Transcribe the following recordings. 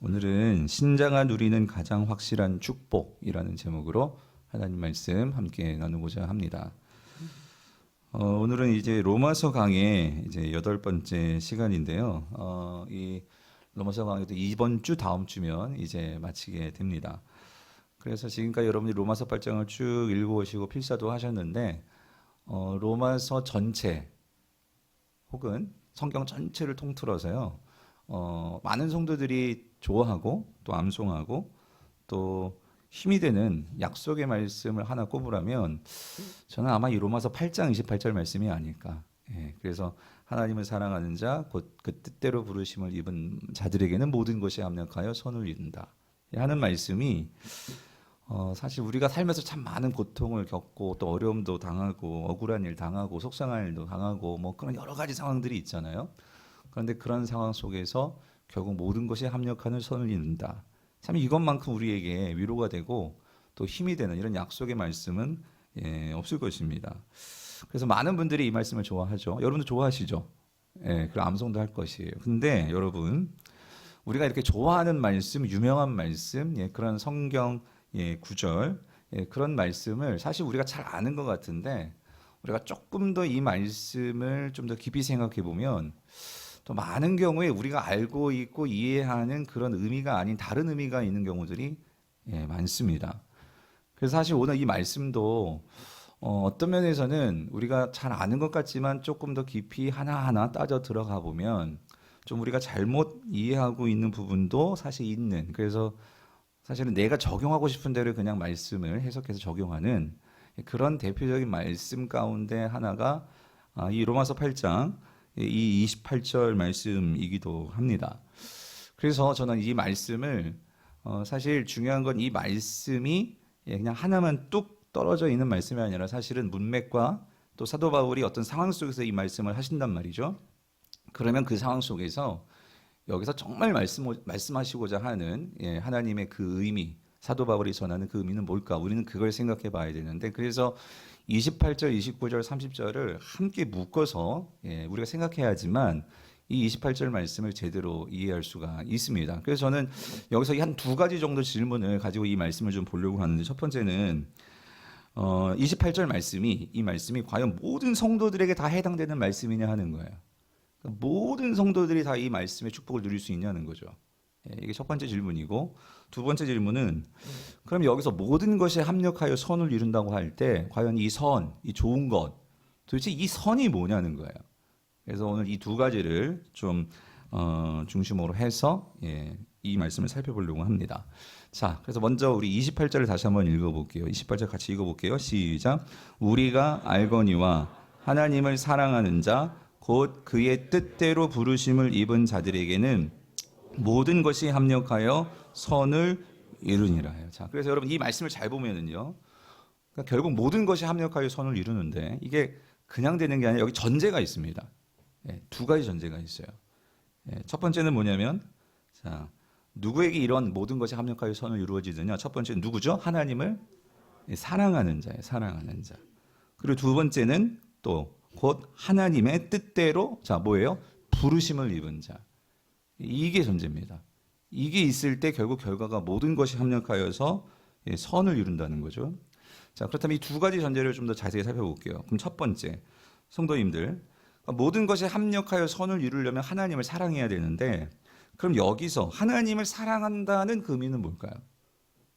오늘은 신자가 누리는 가장 확실한 축복이라는 제목으로 하나님 말씀 함께 나누고자 합니다. 오늘은 이제 로마서 강의 이제 8번째 시간인데요. 이 로마서 강의도 이번 주 다음 주면 이제 마치게 됩니다. 그래서 지금까지 여러분이 로마서 8장을 쭉 읽어오시고 필사도 하셨는데 로마서 전체 혹은 성경 전체를 통틀어서요. 많은 성도들이 좋아하고 또 암송하고 또 힘이 되는 약속의 말씀을 하나 꼽으라면 저는 아마 이 로마서 8장 28절 말씀이 아닐까. 그래서 하나님을 사랑하는 자 곧 그 뜻대로 부르심을 입은 자들에게는 모든 것이 합력하여 선을 이룬다 하는 말씀이 사실 우리가 살면서 참 많은 고통을 겪고 또 어려움도 당하고 억울한 일 당하고 속상한 일도 당하고 뭐 그런 여러 가지 상황들이 있잖아요. 그런데 그런 상황 속에서 결국 모든 것이 합력하는 선을 이룬다. 참 이것만큼 우리에게 위로가 되고 또 힘이 되는 이런 약속의 말씀은 없을 것입니다. 그래서 많은 분들이 이 말씀을 좋아하죠. 여러분도 좋아하시죠? 그럼 암송도 할 것이에요. 근데 여러분, 우리가 이렇게 좋아하는 말씀, 유명한 말씀, 그런 성경 구절, 그런 말씀을 사실 우리가 잘 아는 것 같은데 우리가 조금 더 이 말씀을 좀 더 깊이 생각해 보면 또 많은 경우에 우리가 알고 있고 이해하는 그런 의미가 아닌 다른 의미가 있는 경우들이 많습니다. 그래서 사실 오늘 이 말씀도 어떤 면에서는 우리가 잘 아는 것 같지만 조금 더 깊이 하나하나 따져 들어가 보면 좀 우리가 잘못 이해하고 있는 부분도 사실 있는, 그래서 사실은 내가 적용하고 싶은 대로 그냥 말씀을 해석해서 적용하는 그런 대표적인 말씀 가운데 하나가 이 로마서 8장 이 28절 말씀이기도 합니다. 그래서 저는 이 말씀을 사실 중요한 건 이 말씀이 그냥 하나만 뚝 떨어져 있는 말씀이 아니라 사실은 문맥과 또 사도 바울이 어떤 상황 속에서 이 말씀을 하신단 말이죠. 그러면 그 상황 속에서 여기서 정말 말씀하시고자 하는 하나님의 그 의미, 사도 바울이 전하는 그 의미는 뭘까? 우리는 그걸 생각해 봐야 되는데, 그래서 28절, 29절, 30절을 함께 묶어서 우리가 생각해야 하지만 이 28절 말씀을 제대로 이해할 수가 있습니다. 그래서 저는 여기서 한 두 가지 정도 질문을 가지고 이 말씀을 좀 보려고 하는데, 첫 번째는 28절 말씀이, 이 말씀이 과연 모든 성도들에게 다 해당되는 말씀이냐 하는 거예요. 모든 성도들이 다 이 말씀의 축복을 누릴 수 있냐는 거죠. 이게 첫 번째 질문이고, 두 번째 질문은 그럼 여기서 모든 것이 합력하여 선을 이룬다고 할 때 과연 이 선, 이 좋은 것, 도대체 이 선이 뭐냐는 거예요. 그래서 오늘 이 두 가지를 좀 중심으로 해서 이 말씀을 살펴보려고 합니다. 자, 그래서 먼저 우리 28절을 다시 한번 읽어볼게요. 28절 같이 읽어볼게요. 시작. 우리가 알거니와 하나님을 사랑하는 자 곧 그의 뜻대로 부르심을 입은 자들에게는 모든 것이 합력하여 선을 이루니라 해요. 자, 그래서 여러분 이 말씀을 잘 보면은요, 그러니까 결국 모든 것이 합력하여 선을 이루는데 이게 그냥 되는 게 아니라 여기 전제가 있습니다. 두 가지 전제가 있어요. 첫 번째는 뭐냐면, 자, 누구에게 이런 모든 것이 합력하여 선을 이루어지느냐? 첫 번째는 누구죠? 하나님을 사랑하는 자예요. 사랑하는 자. 그리고 두 번째는 또 곧 하나님의 뜻대로, 자, 뭐예요? 부르심을 입은 자. 이게 전제입니다. 이게 있을 때 결국 결과가 모든 것이 합력하여서 선을 이룬다는 거죠. 자, 그렇다면 이 두 가지 전제를 좀 더 자세히 살펴볼게요. 그럼 첫 번째, 성도님들, 모든 것이 합력하여 선을 이루려면 하나님을 사랑해야 되는데, 그럼 여기서 하나님을 사랑한다는 그 의미는 뭘까요?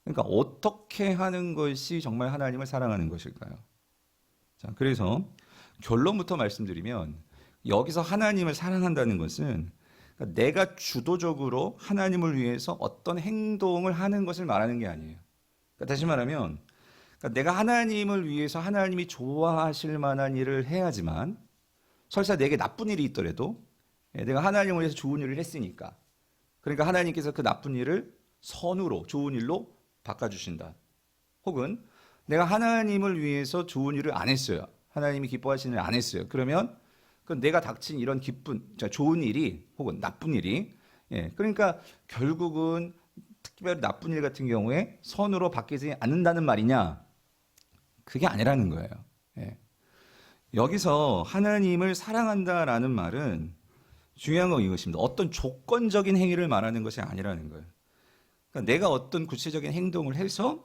그러니까 어떻게 하는 것이 정말 하나님을 사랑하는 것일까요? 자, 그래서 결론부터 말씀드리면 여기서 하나님을 사랑한다는 것은 내가 주도적으로 하나님을 위해서 어떤 행동을 하는 것을 말하는 게 아니에요. 그러니까 다시 말하면 내가 하나님을 위해서 하나님이 좋아하실 만한 일을 해야지만, 설사 내게 나쁜 일이 있더라도 내가 하나님을 위해서 좋은 일을 했으니까, 그러니까 하나님께서 그 나쁜 일을 선으로 좋은 일로 바꿔주신다. 혹은 내가 하나님을 위해서 좋은 일을 안 했어요. 하나님이 기뻐하시는 일을 안 했어요. 그러면 내가 닥친 이런 좋은 일이 혹은 나쁜 일이, 그러니까 결국은 특별히 나쁜 일 같은 경우에 선으로 바뀌지 않는다는 말이냐? 그게 아니라는 거예요. 여기서 하나님을 사랑한다라는 말은 중요한 건 이것입니다. 어떤 조건적인 행위를 말하는 것이 아니라는 거예요. 그러니까 내가 어떤 구체적인 행동을 해서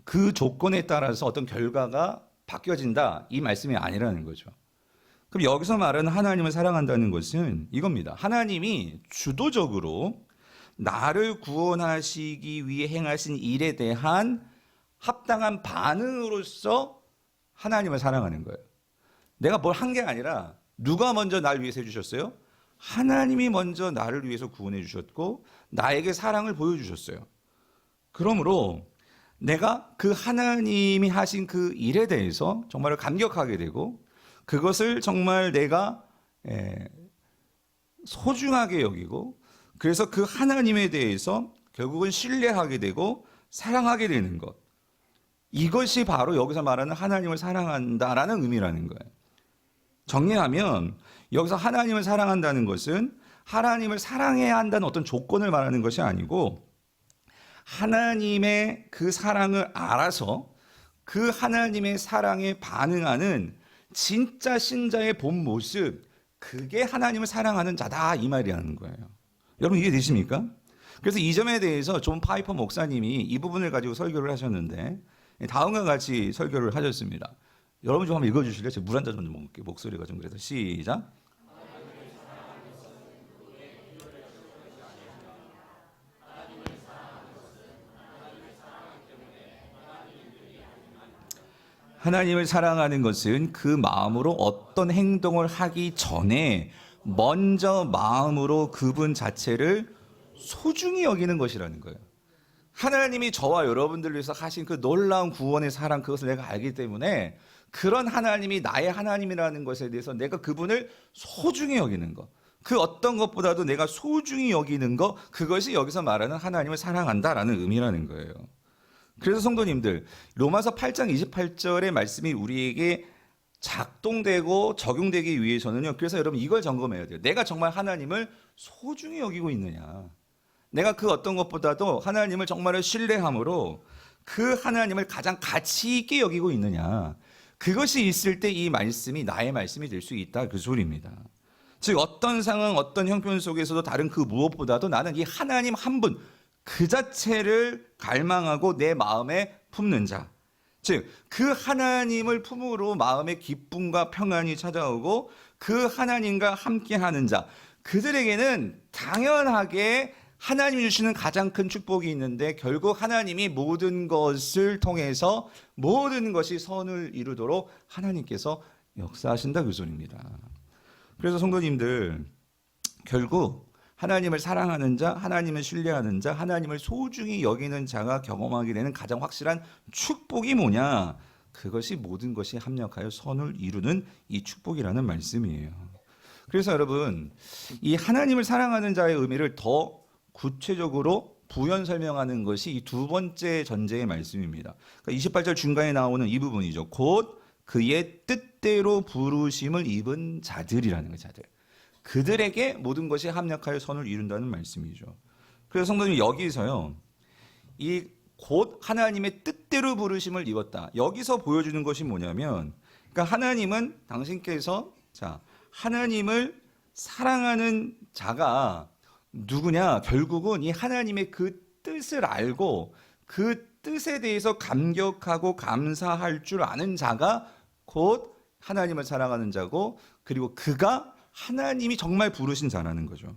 그 조건에 따라서 어떤 결과가 바뀌어진다, 이 말씀이 아니라는 거죠. 그럼 여기서 말하는 하나님을 사랑한다는 것은 이겁니다. 하나님이 주도적으로 나를 구원하시기 위해 행하신 일에 대한 합당한 반응으로서 하나님을 사랑하는 거예요. 내가 뭘 한 게 아니라 누가 먼저 날 위해서 해주셨어요? 하나님이 먼저 나를 위해서 구원해 주셨고 나에게 사랑을 보여주셨어요. 그러므로 내가 그 하나님이 하신 그 일에 대해서 정말 감격하게 되고 그것을 정말 내가 소중하게 여기고 그래서 그 하나님에 대해서 결국은 신뢰하게 되고 사랑하게 되는 것. 이것이 바로 여기서 말하는 하나님을 사랑한다라는 의미라는 거예요. 정리하면 여기서 하나님을 사랑한다는 것은 하나님을 사랑해야 한다는 어떤 조건을 말하는 것이 아니고 하나님의 그 사랑을 알아서 그 하나님의 사랑에 반응하는 진짜 신자의 본 모습, 그게 하나님을 사랑하는 자다, 이 말이라는 거예요. 여러분 이해되십니까? 그래서 이 점에 대해서 존 파이퍼 목사님이 이 부분을 가지고 설교를 하셨는데 다음과 같이 설교를 하셨습니다. 여러분 좀 한번 읽어주실래요? 제가 물 한 잔 좀 먹을게요. 목소리가 좀 그래서. 시작. 하나님을 사랑하는 것은 그 마음으로 어떤 행동을 하기 전에 먼저 마음으로 그분 자체를 소중히 여기는 것이라는 거예요. 하나님이 저와 여러분들을 위해서 하신 그 놀라운 구원의 사랑, 그것을 내가 알기 때문에 그런 하나님이 나의 하나님이라는 것에 대해서 내가 그분을 소중히 여기는 것, 그 어떤 것보다도 내가 소중히 여기는 것, 그것이 여기서 말하는 하나님을 사랑한다라는 의미라는 거예요. 그래서 성도님들, 로마서 8장 28절의 말씀이 우리에게 작동되고 적용되기 위해서는요, 그래서 여러분 이걸 점검해야 돼요. 내가 정말 하나님을 소중히 여기고 있느냐, 내가 그 어떤 것보다도 하나님을 정말 신뢰함으로 그 하나님을 가장 가치 있게 여기고 있느냐, 그것이 있을 때 이 말씀이 나의 말씀이 될 수 있다, 그 소리입니다. 즉 어떤 상황, 어떤 형편 속에서도 다른 그 무엇보다도 나는 이 하나님 한 분 그 자체를 갈망하고 내 마음에 품는 자, 즉 그 하나님을 품으로 마음의 기쁨과 평안이 찾아오고 그 하나님과 함께하는 자, 그들에게는 당연하게 하나님이 주시는 가장 큰 축복이 있는데 결국 하나님이 모든 것을 통해서 모든 것이 선을 이루도록 하나님께서 역사하신다, 그 소리입니다. 그래서 성도님들, 결국 하나님을 사랑하는 자, 하나님을 신뢰하는 자, 하나님을 소중히 여기는 자가 경험하게 되는 가장 확실한 축복이 뭐냐? 그것이 모든 것이 합력하여 선을 이루는 이 축복이라는 말씀이에요. 그래서 여러분, 이 하나님을 사랑하는 자의 의미를 더 구체적으로 부연 설명하는 것이 이 두 번째 전제의 말씀입니다. 그러니까 28절 중간에 나오는 이 부분이죠. 곧 그의 뜻대로 부르심을 입은 자들이라는 거예요. 자들. 그들에게 모든 것이 합력하여 선을 이룬다는 말씀이죠. 그래서 성도님, 여기서요, 이 곧 하나님의 뜻대로 부르심을 입었다, 여기서 보여주는 것이 뭐냐면, 그러니까 하나님은 당신께서 하나님을 사랑하는 자가 누구냐? 결국은 이 하나님의 그 뜻을 알고 그 뜻에 대해서 감격하고 감사할 줄 아는 자가 곧 하나님을 사랑하는 자고, 그리고 그가 하나님이 정말 부르신 자라는 거죠.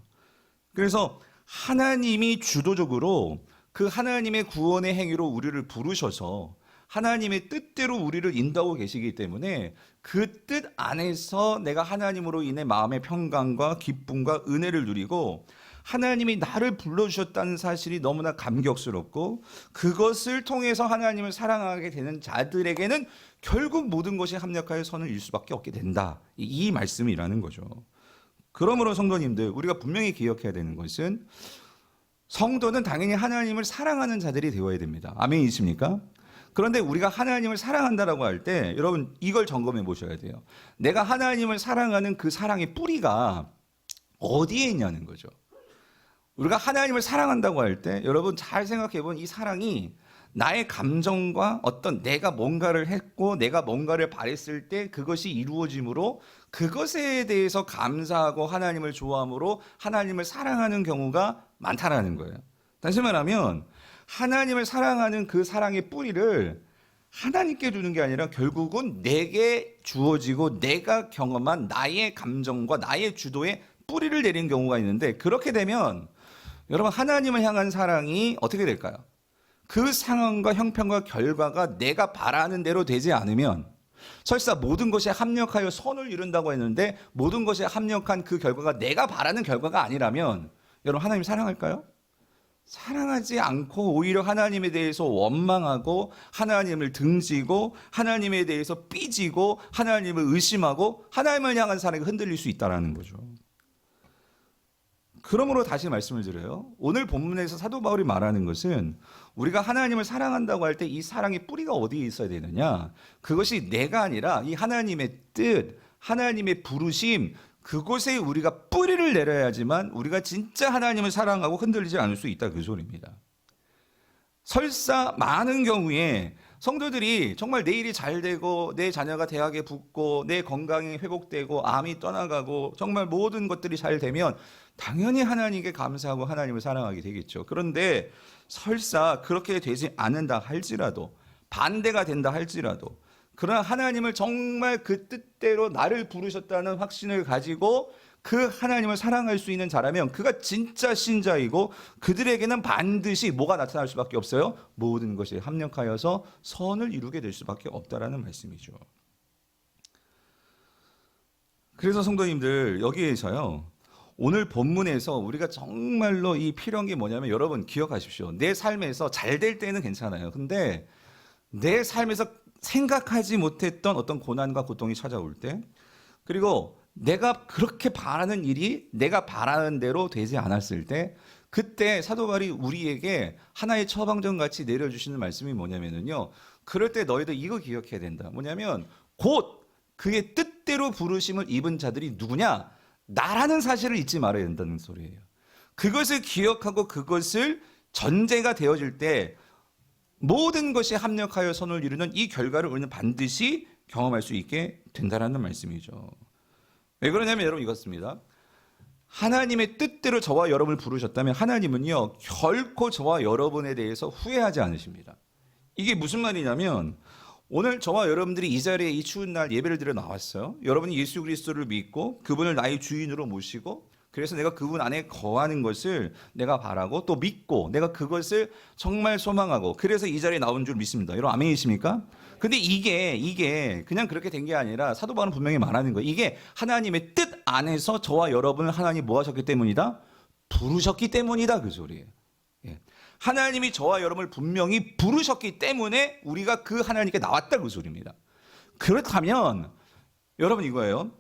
그래서 하나님이 주도적으로 그 하나님의 구원의 행위로 우리를 부르셔서 하나님의 뜻대로 우리를 인도하고 계시기 때문에 그 뜻 안에서 내가 하나님으로 인해 마음의 평강과 기쁨과 은혜를 누리고 하나님이 나를 불러주셨다는 사실이 너무나 감격스럽고, 그것을 통해서 하나님을 사랑하게 되는 자들에게는 결국 모든 것이 합력하여 선을 이룰 수밖에 없게 된다, 이 말씀이라는 거죠. 그러므로 성도님들, 우리가 분명히 기억해야 되는 것은 성도는 당연히 하나님을 사랑하는 자들이 되어야 됩니다. 아멘이십니까? 그런데 우리가 하나님을 사랑한다라고 할 때 여러분 이걸 점검해 보셔야 돼요. 내가 하나님을 사랑하는 그 사랑의 뿌리가 어디에 있냐는 거죠. 우리가 하나님을 사랑한다고 할 때 여러분 잘 생각해 보면 이 사랑이 나의 감정과 어떤 내가 뭔가를 했고 내가 뭔가를 바랬을 때 그것이 이루어짐으로 그것에 대해서 감사하고 하나님을 좋아함으로 하나님을 사랑하는 경우가 많다라는 거예요. 다시 말하면 하나님을 사랑하는 그 사랑의 뿌리를 하나님께 두는 게 아니라 결국은 내게 주어지고 내가 경험한 나의 감정과 나의 주도에 뿌리를 내린 경우가 있는데, 그렇게 되면 여러분 하나님을 향한 사랑이 어떻게 될까요? 그 상황과 형편과 결과가 내가 바라는 대로 되지 않으면, 설사 모든 것에 합력하여 선을 이룬다고 했는데 모든 것에 합력한 그 결과가 내가 바라는 결과가 아니라면 여러분 하나님 사랑할까요? 사랑하지 않고 오히려 하나님에 대해서 원망하고 하나님을 등지고 하나님에 대해서 삐지고 하나님을 의심하고 하나님을 향한 사랑이 흔들릴 수 있다는 거죠. 그러므로 다시 말씀을 드려요. 오늘 본문에서 사도 바울이 말하는 것은 우리가 하나님을 사랑한다고 할 때 이 사랑의 뿌리가 어디에 있어야 되느냐, 그것이 내가 아니라 이 하나님의 뜻, 하나님의 부르심, 그곳에 우리가 뿌리를 내려야지만 우리가 진짜 하나님을 사랑하고 흔들리지 않을 수 있다, 그 소리입니다. 설사 많은 경우에 성도들이 정말 내 일이 잘 되고 내 자녀가 대학에 붙고 내 건강이 회복되고 암이 떠나가고 정말 모든 것들이 잘 되면 당연히 하나님께 감사하고 하나님을 사랑하게 되겠죠. 그런데 설사 그렇게 되지 않는다 할지라도, 반대가 된다 할지라도, 그러나 하나님을 정말 그 뜻대로 나를 부르셨다는 확신을 가지고 그 하나님을 사랑할 수 있는 자라면 그가 진짜 신자이고, 그들에게는 반드시 뭐가 나타날 수밖에 없어요? 모든 것이 합력하여서 선을 이루게 될 수밖에 없다라는 말씀이죠. 그래서 성도님들, 여기에서요, 오늘 본문에서 우리가 정말로 이 필요한 게 뭐냐면, 여러분 기억하십시오. 내 삶에서 잘 될 때는 괜찮아요. 근데 내 삶에서 생각하지 못했던 어떤 고난과 고통이 찾아올 때, 그리고 내가 그렇게 바라는 일이 내가 바라는 대로 되지 않았을 때, 그때 사도 바울이 우리에게 하나의 처방전 같이 내려주시는 말씀이 뭐냐면요, 그럴 때 너희들 이거 기억해야 된다. 뭐냐면 곧 그의 뜻대로 부르심을 입은 자들이 누구냐? 나라는 사실을 잊지 말아야 된다는 소리예요. 그것을 기억하고 그것을 전제가 되어질 때 모든 것이 합력하여 선을 이루는 이 결과를 우리는 반드시 경험할 수 있게 된다는 말씀이죠. 왜 그러냐면 여러분 이것입니다. 하나님의 뜻대로 저와 여러분을 부르셨다면 하나님은요, 결코 저와 여러분에 대해서 후회하지 않으십니다. 이게 무슨 말이냐면, 오늘 저와 여러분들이 이 자리에 이 추운 날 예배를 드려 나왔어요. 여러분이 예수 그리스도를 믿고 그분을 나의 주인으로 모시고, 그래서 내가 그분 안에 거하는 것을 내가 바라고 또 믿고 내가 그것을 정말 소망하고, 그래서 이 자리에 나온 줄 믿습니다. 여러분 아멘이십니까? 근데 이게 그냥 그렇게 된 게 아니라 사도 바울은 분명히 말하는 거예요. 이게 하나님의 뜻 안에서 저와 여러분을 하나님이 뭐 하셨기 때문이다? 부르셨기 때문이다, 그 소리예요. 예. 하나님이 저와 여러분을 분명히 부르셨기 때문에 우리가 그 하나님께 나왔다, 그 소리입니다. 그렇다면 여러분 이거예요.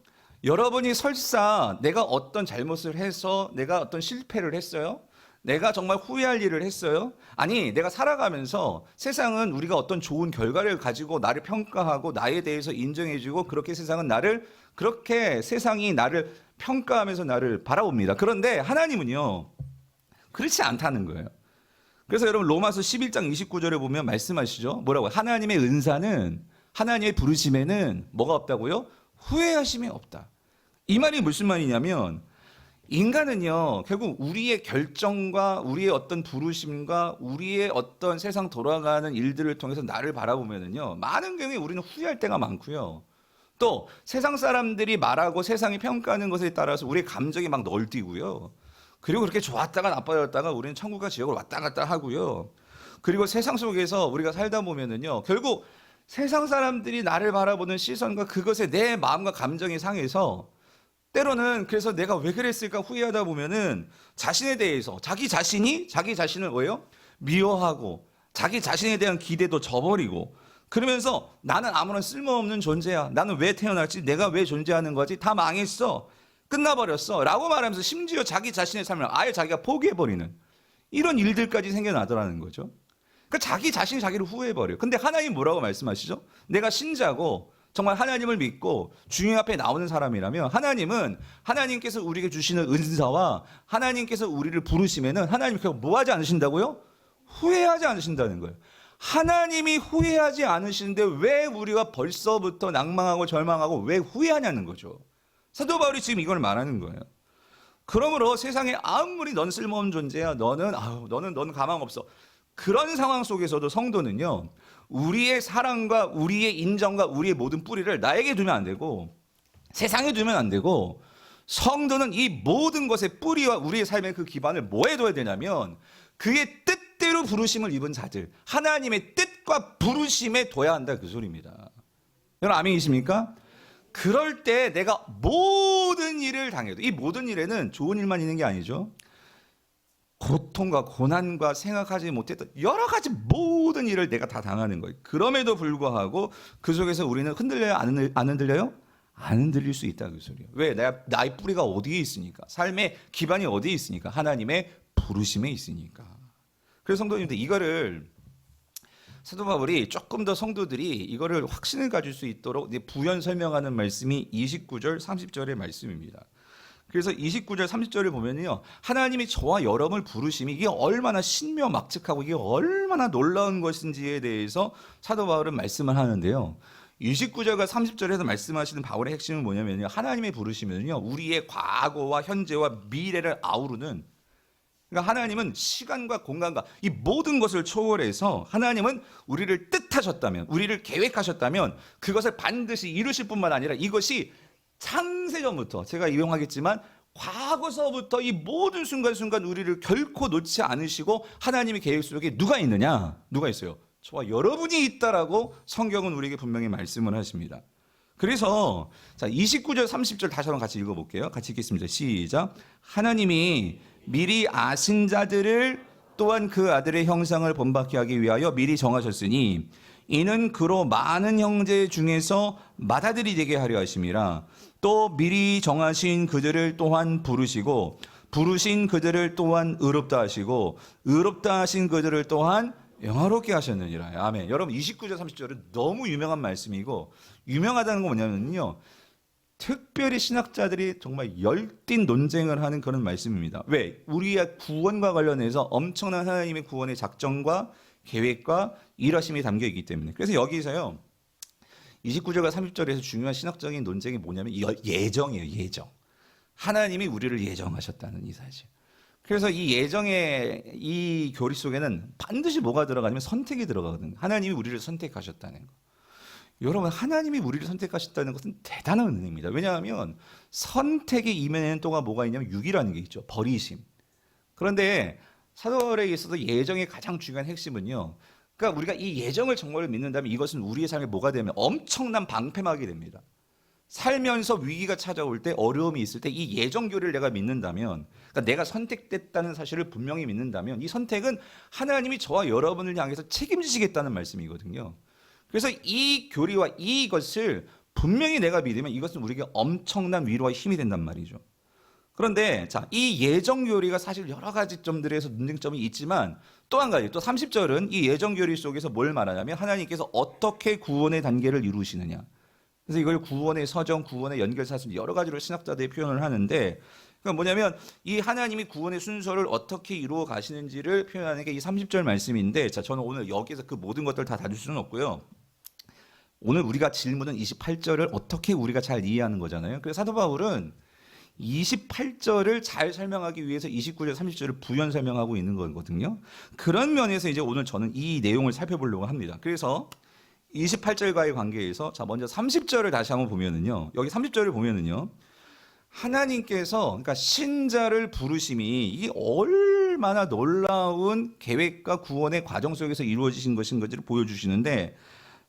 여러분이 설사 내가 어떤 잘못을 해서 내가 어떤 실패를 했어요? 내가 정말 후회할 일을 했어요? 아니, 내가 살아가면서 세상은 우리가 어떤 좋은 결과를 가지고 나를 평가하고 나에 대해서 인정해주고 그렇게 세상은 나를, 그렇게 세상이 나를 평가하면서 나를 바라봅니다. 그런데 하나님은요, 그렇지 않다는 거예요. 그래서 여러분 로마서 11장 29절에 보면 말씀하시죠. 뭐라고? 하나님의 은사는, 하나님의 부르심에는 뭐가 없다고요? 후회하심이 없다. 이 말이 무슨 말이냐면, 인간은요, 결국 우리의 결정과 우리의 어떤 부르심과 우리의 어떤 세상 돌아가는 일들을 통해서 나를 바라보면은요, 많은 경우에 우리는 후회할 때가 많고요. 또 세상 사람들이 말하고 세상이 평가하는 것에 따라서 우리의 감정이 막 널뛰고요. 그리고 그렇게 좋았다가 나빠졌다가 우리는 천국과 지옥을 왔다 갔다 하고요. 그리고 세상 속에서 우리가 살다 보면은요, 결국 세상 사람들이 나를 바라보는 시선과 그것에 내 마음과 감정이 상해서 때로는, 그래서 내가 왜 그랬을까 후회하다 보면은 자신에 대해서 자기 자신을 뭐예요? 미워하고 자기 자신에 대한 기대도 저버리고, 그러면서 나는 아무런 쓸모없는 존재야. 나는 왜 태어났지? 내가 왜 존재하는 거지? 다 망했어. 끝나버렸어. 라고 말하면서 심지어 자기 자신의 삶을 아예 자기가 포기해버리는 이런 일들까지 생겨나더라는 거죠. 그러니까 자기 자신이 자기를 후회해버려요. 근데 하나님 뭐라고 말씀하시죠? 내가 신자고 정말 하나님을 믿고 주님 앞에 나오는 사람이라면 하나님은, 하나님께서 우리에게 주시는 은사와 하나님께서 우리를 부르시면은 하나님께서 뭐 하지 않으신다고요? 후회하지 않으신다는 거예요. 하나님이 후회하지 않으시는데 왜 우리가 벌써부터 낭망하고 절망하고 왜 후회하냐는 거죠. 사도 바울이 지금 이걸 말하는 거예요. 그러므로 세상에 아무리 넌 쓸모없는 존재야, 너는 가망 없어. 그런 상황 속에서도 성도는요, 우리의 사랑과 우리의 인정과 우리의 모든 뿌리를 나에게 두면 안 되고 세상에 두면 안 되고, 성도는 이 모든 것의 뿌리와 우리의 삶의 그 기반을 뭐에 둬야 되냐면 그의 뜻대로 부르심을 입은 자들, 하나님의 뜻과 부르심에 둬야 한다, 그 소리입니다. 여러분 아멘이십니까? 그럴 때 내가 모든 일을 당해도, 이 모든 일에는 좋은 일만 있는 게 아니죠. 고통과 고난과 생각하지 못했던 여러 가지 모든 일을 내가 다 당하는 거예요. 그럼에도 불구하고 그 속에서 우리는 흔들려요? 안 흔들려요? 안 흔들릴 수 있다, 그 소리예요. 왜? 나의 뿌리가 어디에 있으니까, 삶의 기반이 어디에 있으니까, 하나님의 부르심에 있으니까. 그래서 성도님들, 이거를 사도 바울이 조금 더 성도들이 이거를 확신을 가질 수 있도록 부연 설명하는 말씀이 29절 30절의 말씀입니다. 그래서 29절 30절을 보면요, 하나님이 저와 여러분을 부르심이 이게 얼마나 신묘막측하고 이게 얼마나 놀라운 것인지에 대해서 사도 바울은 말씀을 하는데요, 29절과 30절에서 말씀하시는 바울의 핵심은 뭐냐면요, 하나님의 부르심은요, 우리의 과거와 현재와 미래를 아우르는, 그러니까 하나님은 시간과 공간과 이 모든 것을 초월해서 하나님은 우리를 뜻하셨다면, 우리를 계획하셨다면 그것을 반드시 이루실 뿐만 아니라 이것이 창세전부터, 제가 이용하겠지만 과거서부터 이 모든 순간순간 우리를 결코 놓지 않으시고 하나님의 계획 속에 누가 있느냐? 누가 있어요? 저와 여러분이 있다라고 성경은 우리에게 분명히 말씀을 하십니다. 그래서 자, 29절 30절 다시 한번 같이 읽어볼게요. 같이 읽겠습니다. 시작. 하나님이 미리 아신 자들을 또한 그 아들의 형상을 본받게 하기 위하여 미리 정하셨으니 이는 그로 많은 형제 중에서 맏아들이 되게 하려 하심이라. 또 미리 정하신 그들을 또한 부르시고 부르신 그들을 또한 의롭다 하시고 의롭다 하신 그들을 또한 영화롭게 하셨느니라. 아멘. 여러분 29절 30절은 너무 유명한 말씀이고, 유명하다는 건 뭐냐면요, 특별히 신학자들이 정말 열띤 논쟁을 하는 그런 말씀입니다. 왜? 우리의 구원과 관련해서 엄청난 하나님의 구원의 작정과 계획과 일하심이 담겨 있기 때문에. 그래서 여기서요 29절과 30절에서 중요한 신학적인 논쟁이 뭐냐면 예정이에요. 예정. 하나님이 우리를 예정하셨다는 이 사실. 그래서 이 예정의 이 교리 속에는 반드시 뭐가 들어가냐면 선택이 들어가거든요. 하나님이 우리를 선택하셨다는 거. 여러분, 하나님이 우리를 선택하셨다는 것은 대단한 은혜입니다. 왜냐하면 선택의 이면에는 또한 뭐가 있냐면 육이라는 게 있죠. 버리심. 그런데 사도 바울에 있어서 예정의 가장 중요한 핵심은요, 그러니까 우리가 이 예정을 정말 믿는다면 이것은 우리의 삶에 뭐가 되면 엄청난 방패막이 됩니다. 살면서 위기가 찾아올 때, 어려움이 있을 때 이 예정 교리를 내가 믿는다면, 그러니까 내가 선택됐다는 사실을 분명히 믿는다면 이 선택은 하나님이 저와 여러분을 향해서 책임지시겠다는 말씀이거든요. 그래서 이 교리와 이것을 분명히 내가 믿으면 이것은 우리에게 엄청난 위로와 힘이 된단 말이죠. 그런데 자, 이 예정 교리가 사실 여러 가지 점들에서 논쟁점이 있지만 또 한 가지, 또 30절은 이 예정 교리 속에서 뭘 말하냐면 하나님께서 어떻게 구원의 단계를 이루시느냐. 그래서 이걸 구원의 서정, 구원의 연결사슬 여러 가지로 신학자들이 표현을 하는데, 그러니까 뭐냐면 이 하나님이 구원의 순서를 어떻게 이루어 가시는지를 표현하는 게 이 30절 말씀인데, 자, 저는 오늘 여기서 그 모든 것들을 다 다룰 수는 없고요. 오늘 우리가 질문은 28절을 어떻게 우리가 잘 이해하는 거잖아요. 그래서 사도 바울은 28절을 잘 설명하기 위해서 29절, 30절을 부연 설명하고 있는 거거든요. 그런 면에서 이제 오늘 저는 이 내용을 살펴보려고 합니다. 그래서 28절과의 관계에서 자, 먼저 30절을 다시 한번 보면은요, 여기 30절을 보면은요, 하나님께서 그러니까 신자를 부르심이 이게 얼마나 놀라운 계획과 구원의 과정 속에서 이루어지신 것인지를 보여주시는데,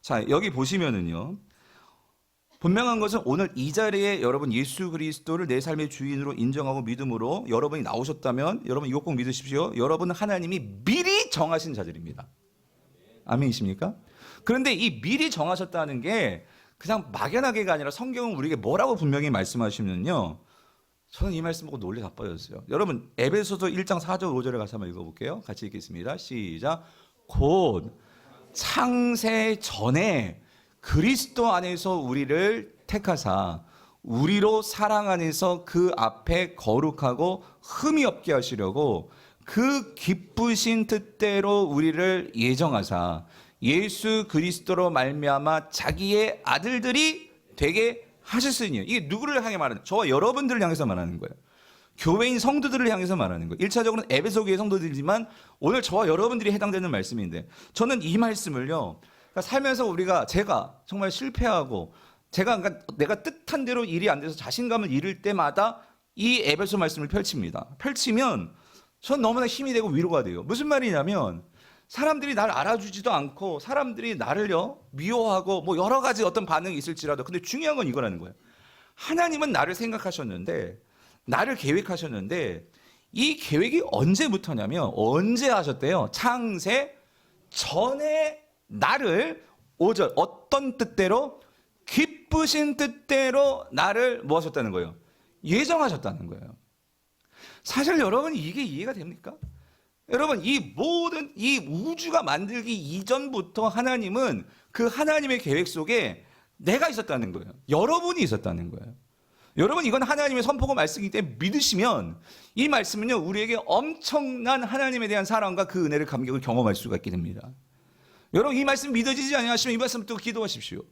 자, 여기 보시면은요, 분명한 것은 오늘 이 자리에 여러분 예수 그리스도를 내 삶의 주인으로 인정하고 믿음으로 여러분이 나오셨다면 여러분 이것 꼭 믿으십시오. 여러분은 하나님이 미리 정하신 자들입니다. 아멘이십니까? 그런데 이 미리 정하셨다는 게 그냥 막연하게가 아니라 성경은 우리에게 뭐라고 분명히 말씀하시면요, 저는 이 말씀 보고 놀래 자빠졌어요. 여러분 에베소서 1장 4절 5절에 가서 한번 읽어볼게요. 같이 읽겠습니다. 시작. 곧 창세 전에 그리스도 안에서 우리를 택하사 우리로 사랑 안에서 그 앞에 거룩하고 흠이 없게 하시려고 그 기쁘신 뜻대로 우리를 예정하사 예수 그리스도로 말미암아 자기의 아들들이 되게 하셨으니. 이게 누구를 향해 말하는, 저와 여러분들을 향해서 말하는 거예요. 교회인 성도들을 향해서 말하는 거예요. 1차적으로는 에베소 교회 성도들이지만 오늘 저와 여러분들이 해당되는 말씀인데 저는 이 말씀을요. 그러니까 살면서 제가 정말 실패하고 그러니까 내가 뜻한 대로 일이 안 돼서 자신감을 잃을 때마다 이 에베소 말씀을 펼칩니다. 펼치면 전 너무나 힘이 되고 위로가 돼요. 무슨 말이냐면 사람들이 나를 알아주지도 않고 사람들이 나를요 미워하고 뭐 여러 가지 어떤 반응이 있을지라도 근데 중요한 건 이거라는 거예요. 하나님은 나를 생각하셨는데 나를 계획하셨는데 이 계획이 언제부터냐면 언제 하셨대요? 창세 전에 나를 5절 어떤 뜻대로 기쁘신 뜻대로 나를 뭐 하셨다는 거예요? 예정하셨다는 거예요. 사실 여러분 이게 이해가 됩니까? 여러분 이 모든 이 우주가 만들기 이전부터 하나님은 그 하나님의 계획 속에 내가 있었다는 거예요. 여러분이 있었다는 거예요. 여러분 이건 하나님의 선포가 말씀이기 때문에 믿으시면 이 말씀은요 우리에게 엄청난 하나님에 대한 사랑과 그 은혜를 감격을 경험할 수가 있게 됩니다. 여러분 이 말씀 믿어지지 않으시면 이 말씀 또 기도하십시오.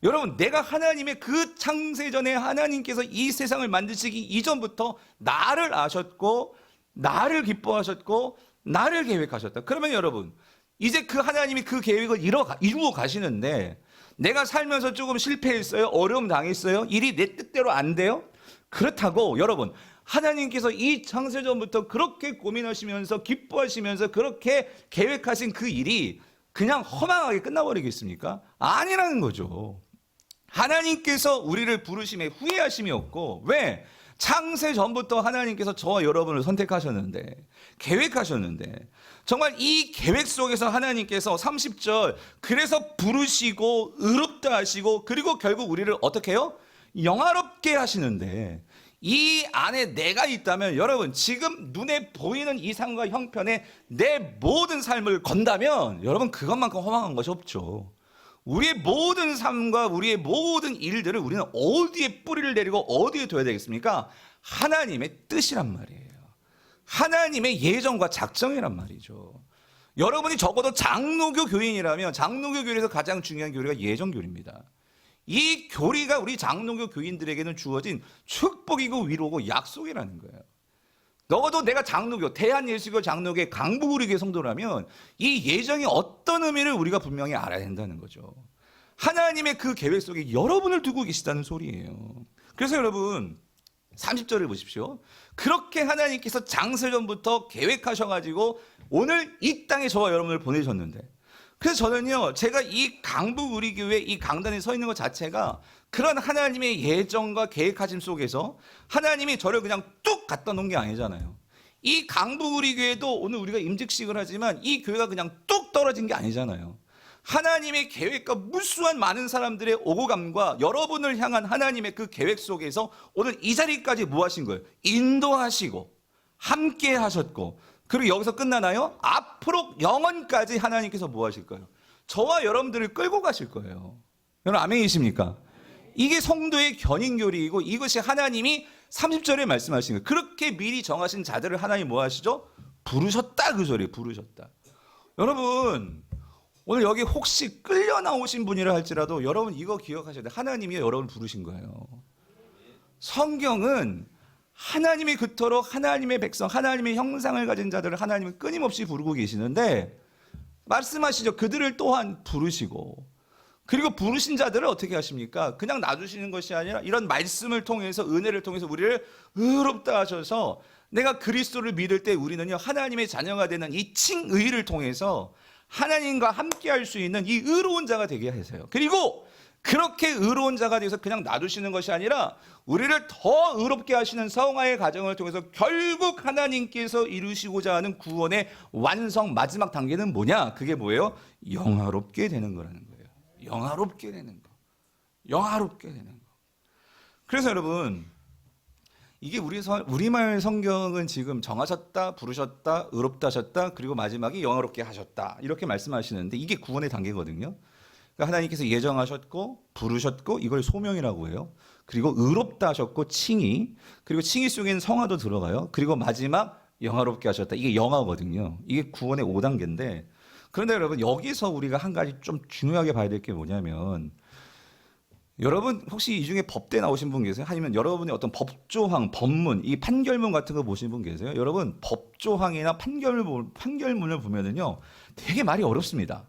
여러분 내가 하나님의 그 창세전에 하나님께서 이 세상을 만드시기 이전부터 나를 아셨고 나를 기뻐하셨고 나를 계획하셨다. 그러면 여러분 이제 그 하나님이 그 계획을 이루어 가시는데 내가 살면서 조금 실패했어요? 어려움 당했어요? 일이 내 뜻대로 안 돼요? 그렇다고 여러분 하나님께서 이 창세전부터 그렇게 고민하시면서 기뻐하시면서 그렇게 계획하신 그 일이 그냥 허망하게 끝나버리겠습니까? 아니라는 거죠. 하나님께서 우리를 부르심에 후회하심이 없고 왜? 창세 전부터 하나님께서 저와 여러분을 선택하셨는데 계획하셨는데 정말 이 계획 속에서 하나님께서 30절 그래서 부르시고 의롭다 하시고 그리고 결국 우리를 어떻게 해요? 영화롭게 하시는데 이 안에 내가 있다면 여러분 지금 눈에 보이는 이상과 형편에 내 모든 삶을 건다면 여러분 그것만큼 허망한 것이 없죠. 우리의 모든 삶과 우리의 모든 일들을 우리는 어디에 뿌리를 내리고 어디에 둬야 되겠습니까? 하나님의 뜻이란 말이에요. 하나님의 예정과 작정이란 말이죠. 여러분이 적어도 장로교 교인이라면 장로교 교리에서 가장 중요한 교리가 예정교리입니다. 이 교리가 우리 장로교 교인들에게는 주어진 축복이고 위로고 약속이라는 거예요. 적어도 내가 장로교, 대한예수교 장로교의 강북우리교회 성도라면 이 예정이 어떤 의미를 우리가 분명히 알아야 된다는 거죠. 하나님의 그 계획 속에 여러분을 두고 계시다는 소리예요. 그래서 여러분 30절을 보십시오. 그렇게 하나님께서 장세전부터 계획하셔가지고 오늘 이 땅에 저와 여러분을 보내셨는데 그래서 저는요 제가 이 강북우리교회 이 강단에 서 있는 것 자체가 그런 하나님의 예정과 계획하심 속에서 하나님이 저를 그냥 뚝 갖다 놓은 게 아니잖아요. 이 강북우리교회도 오늘 우리가 임직식을 하지만 이 교회가 그냥 뚝 떨어진 게 아니잖아요. 하나님의 계획과 무수한 많은 사람들의 오고 감과 여러분을 향한 하나님의 그 계획 속에서 오늘 이 자리까지 뭐 하신 거예요? 인도하시고 함께 하셨고 그리고 여기서 끝나나요? 앞으로 영원까지 하나님께서 뭐 하실 거예요? 저와 여러분들을 끌고 가실 거예요. 여러분 아멘이십니까? 이게 성도의 견인교리이고 이것이 하나님이 30절에 말씀하신 거예요. 그렇게 미리 정하신 자들을 하나님 뭐 하시죠? 부르셨다 그 소리예요. 부르셨다. 여러분 오늘 여기 혹시 끌려 나오신 분이라 할지라도 여러분 이거 기억하셔야 돼요. 하나님이 여러분을 부르신 거예요. 성경은 하나님이 그토록 하나님의 백성, 하나님의 형상을 가진 자들을 하나님은 끊임없이 부르고 계시는데 말씀하시죠. 그들을 또한 부르시고 그리고 부르신 자들을 어떻게 하십니까? 그냥 놔두시는 것이 아니라 이런 말씀을 통해서 은혜를 통해서 우리를 의롭다 하셔서 내가 그리스도를 믿을 때 우리는요 하나님의 자녀가 되는 이 칭의를 통해서 하나님과 함께 할 수 있는 이 의로운 자가 되게 하세요. 그리고 그렇게 의로운 자가 되어서 그냥 놔두시는 것이 아니라 우리를 더 의롭게 하시는 성화의 과정을 통해서 결국 하나님께서 이루시고자 하는 구원의 완성 마지막 단계는 뭐냐? 그게 뭐예요? 영화롭게 되는 거라는 거예요. 영화롭게 되는 거. 영화롭게 되는 거. 그래서 여러분 이게 우리말 성경은 지금 정하셨다, 부르셨다, 의롭다 하셨다, 그리고 마지막에 영화롭게 하셨다 이렇게 말씀하시는데 이게 구원의 단계거든요. 그러니까 하나님께서 예정하셨고 부르셨고 이걸 소명이라고 해요. 그리고 의롭다 하셨고 칭의, 그리고 칭의 속에는 성화도 들어가요. 그리고 마지막 영화롭게 하셨다. 이게 영화거든요. 이게 구원의 5단계인데 그런데 여러분 여기서 우리가 한 가지 좀 중요하게 봐야 될 게 뭐냐면 여러분 혹시 이 중에 법대 나오신 분 계세요? 아니면 여러분의 어떤 법조항, 법문, 이 판결문 같은 거 보신 분 계세요? 여러분 법조항이나 판결문을 보면은요 되게 말이 어렵습니다.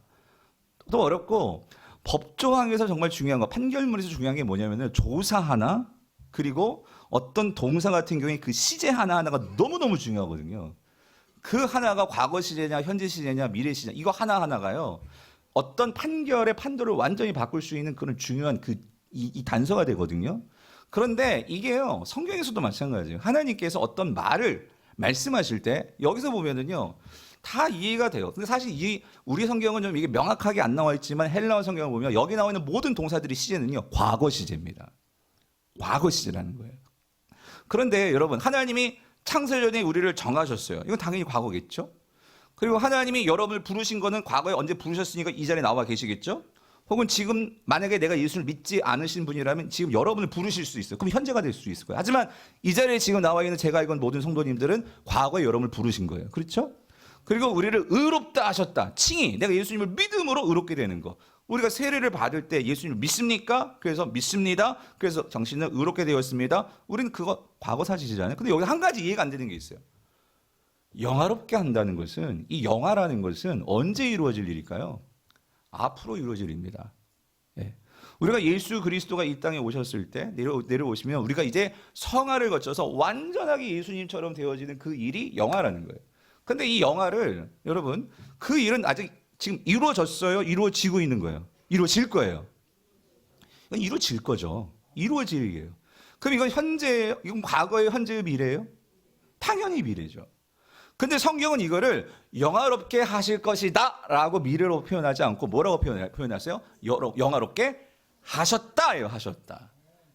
또 어렵고 법조항에서 정말 중요한 거, 판결문에서 중요한 게 뭐냐면은 조사 하나 그리고 어떤 동사 같은 경우에 그 시제 하나하나가 너무너무 중요하거든요. 그 하나가 과거 시제냐 현재 시제냐 미래 시제냐 이거 하나하나가요 어떤 판결의 판도를 완전히 바꿀 수 있는 그런 중요한 이 단서가 되거든요. 그런데 이게요 성경에서도 마찬가지예요. 하나님께서 어떤 말을 말씀하실 때 여기서 보면은요 다 이해가 돼요. 근데 사실 우리 성경은 좀 이게 명확하게 안 나와 있지만 헬라어 성경을 보면 여기 나와 있는 모든 동사들이 시제는요 과거 시제입니다. 과거 시제라는 거예요. 그런데 여러분 하나님이 창세전에 우리를 정하셨어요. 이건 당연히 과거겠죠. 그리고 하나님이 여러분을 부르신 거는 과거에 언제 부르셨으니까 이 자리에 나와 계시겠죠. 혹은 지금 만약에 내가 예수를 믿지 않으신 분이라면 지금 여러분을 부르실 수 있어요. 그럼 현재가 될 수 있을 거예요. 하지만 이 자리에 지금 나와 있는 제가 알고 있는 모든 성도님들은 과거에 여러분을 부르신 거예요. 그렇죠? 그리고 우리를 의롭다 하셨다. 칭의. 내가 예수님을 믿음으로 의롭게 되는 거. 우리가 세례를 받을 때 예수님을 믿습니까? 그래서 믿습니다. 그래서 당신은 의롭게 되었습니다. 우리는 그거 과거 사실이잖아요. 근데 여기 한 가지 이해가 안 되는 게 있어요. 영화롭게 한다는 것은 이 영화라는 것은 언제 이루어질 일일까요? 앞으로 이루어질 일입니다. 예. 우리가 예수 그리스도가 이 땅에 오셨을 때 내려오시면 우리가 이제 성화를 거쳐서 완전하게 예수님처럼 되어지는 그 일이 영화라는 거예요. 근데 이 영화를 여러분 그 일은 아직 지금 이루어졌어요? 이루어지고 있는 거예요? 이루어질 거예요. 이건 이루어질 거죠. 이루어질 일이에요. 그럼 이건 현재, 이건 과거의 현재의 미래예요? 당연히 미래죠. 근데 성경은 이거를 영화롭게 하실 것이다 라고 미래로 표현하지 않고 뭐라고 표현하세요? 영화롭게 하셨다예요. 하셨다.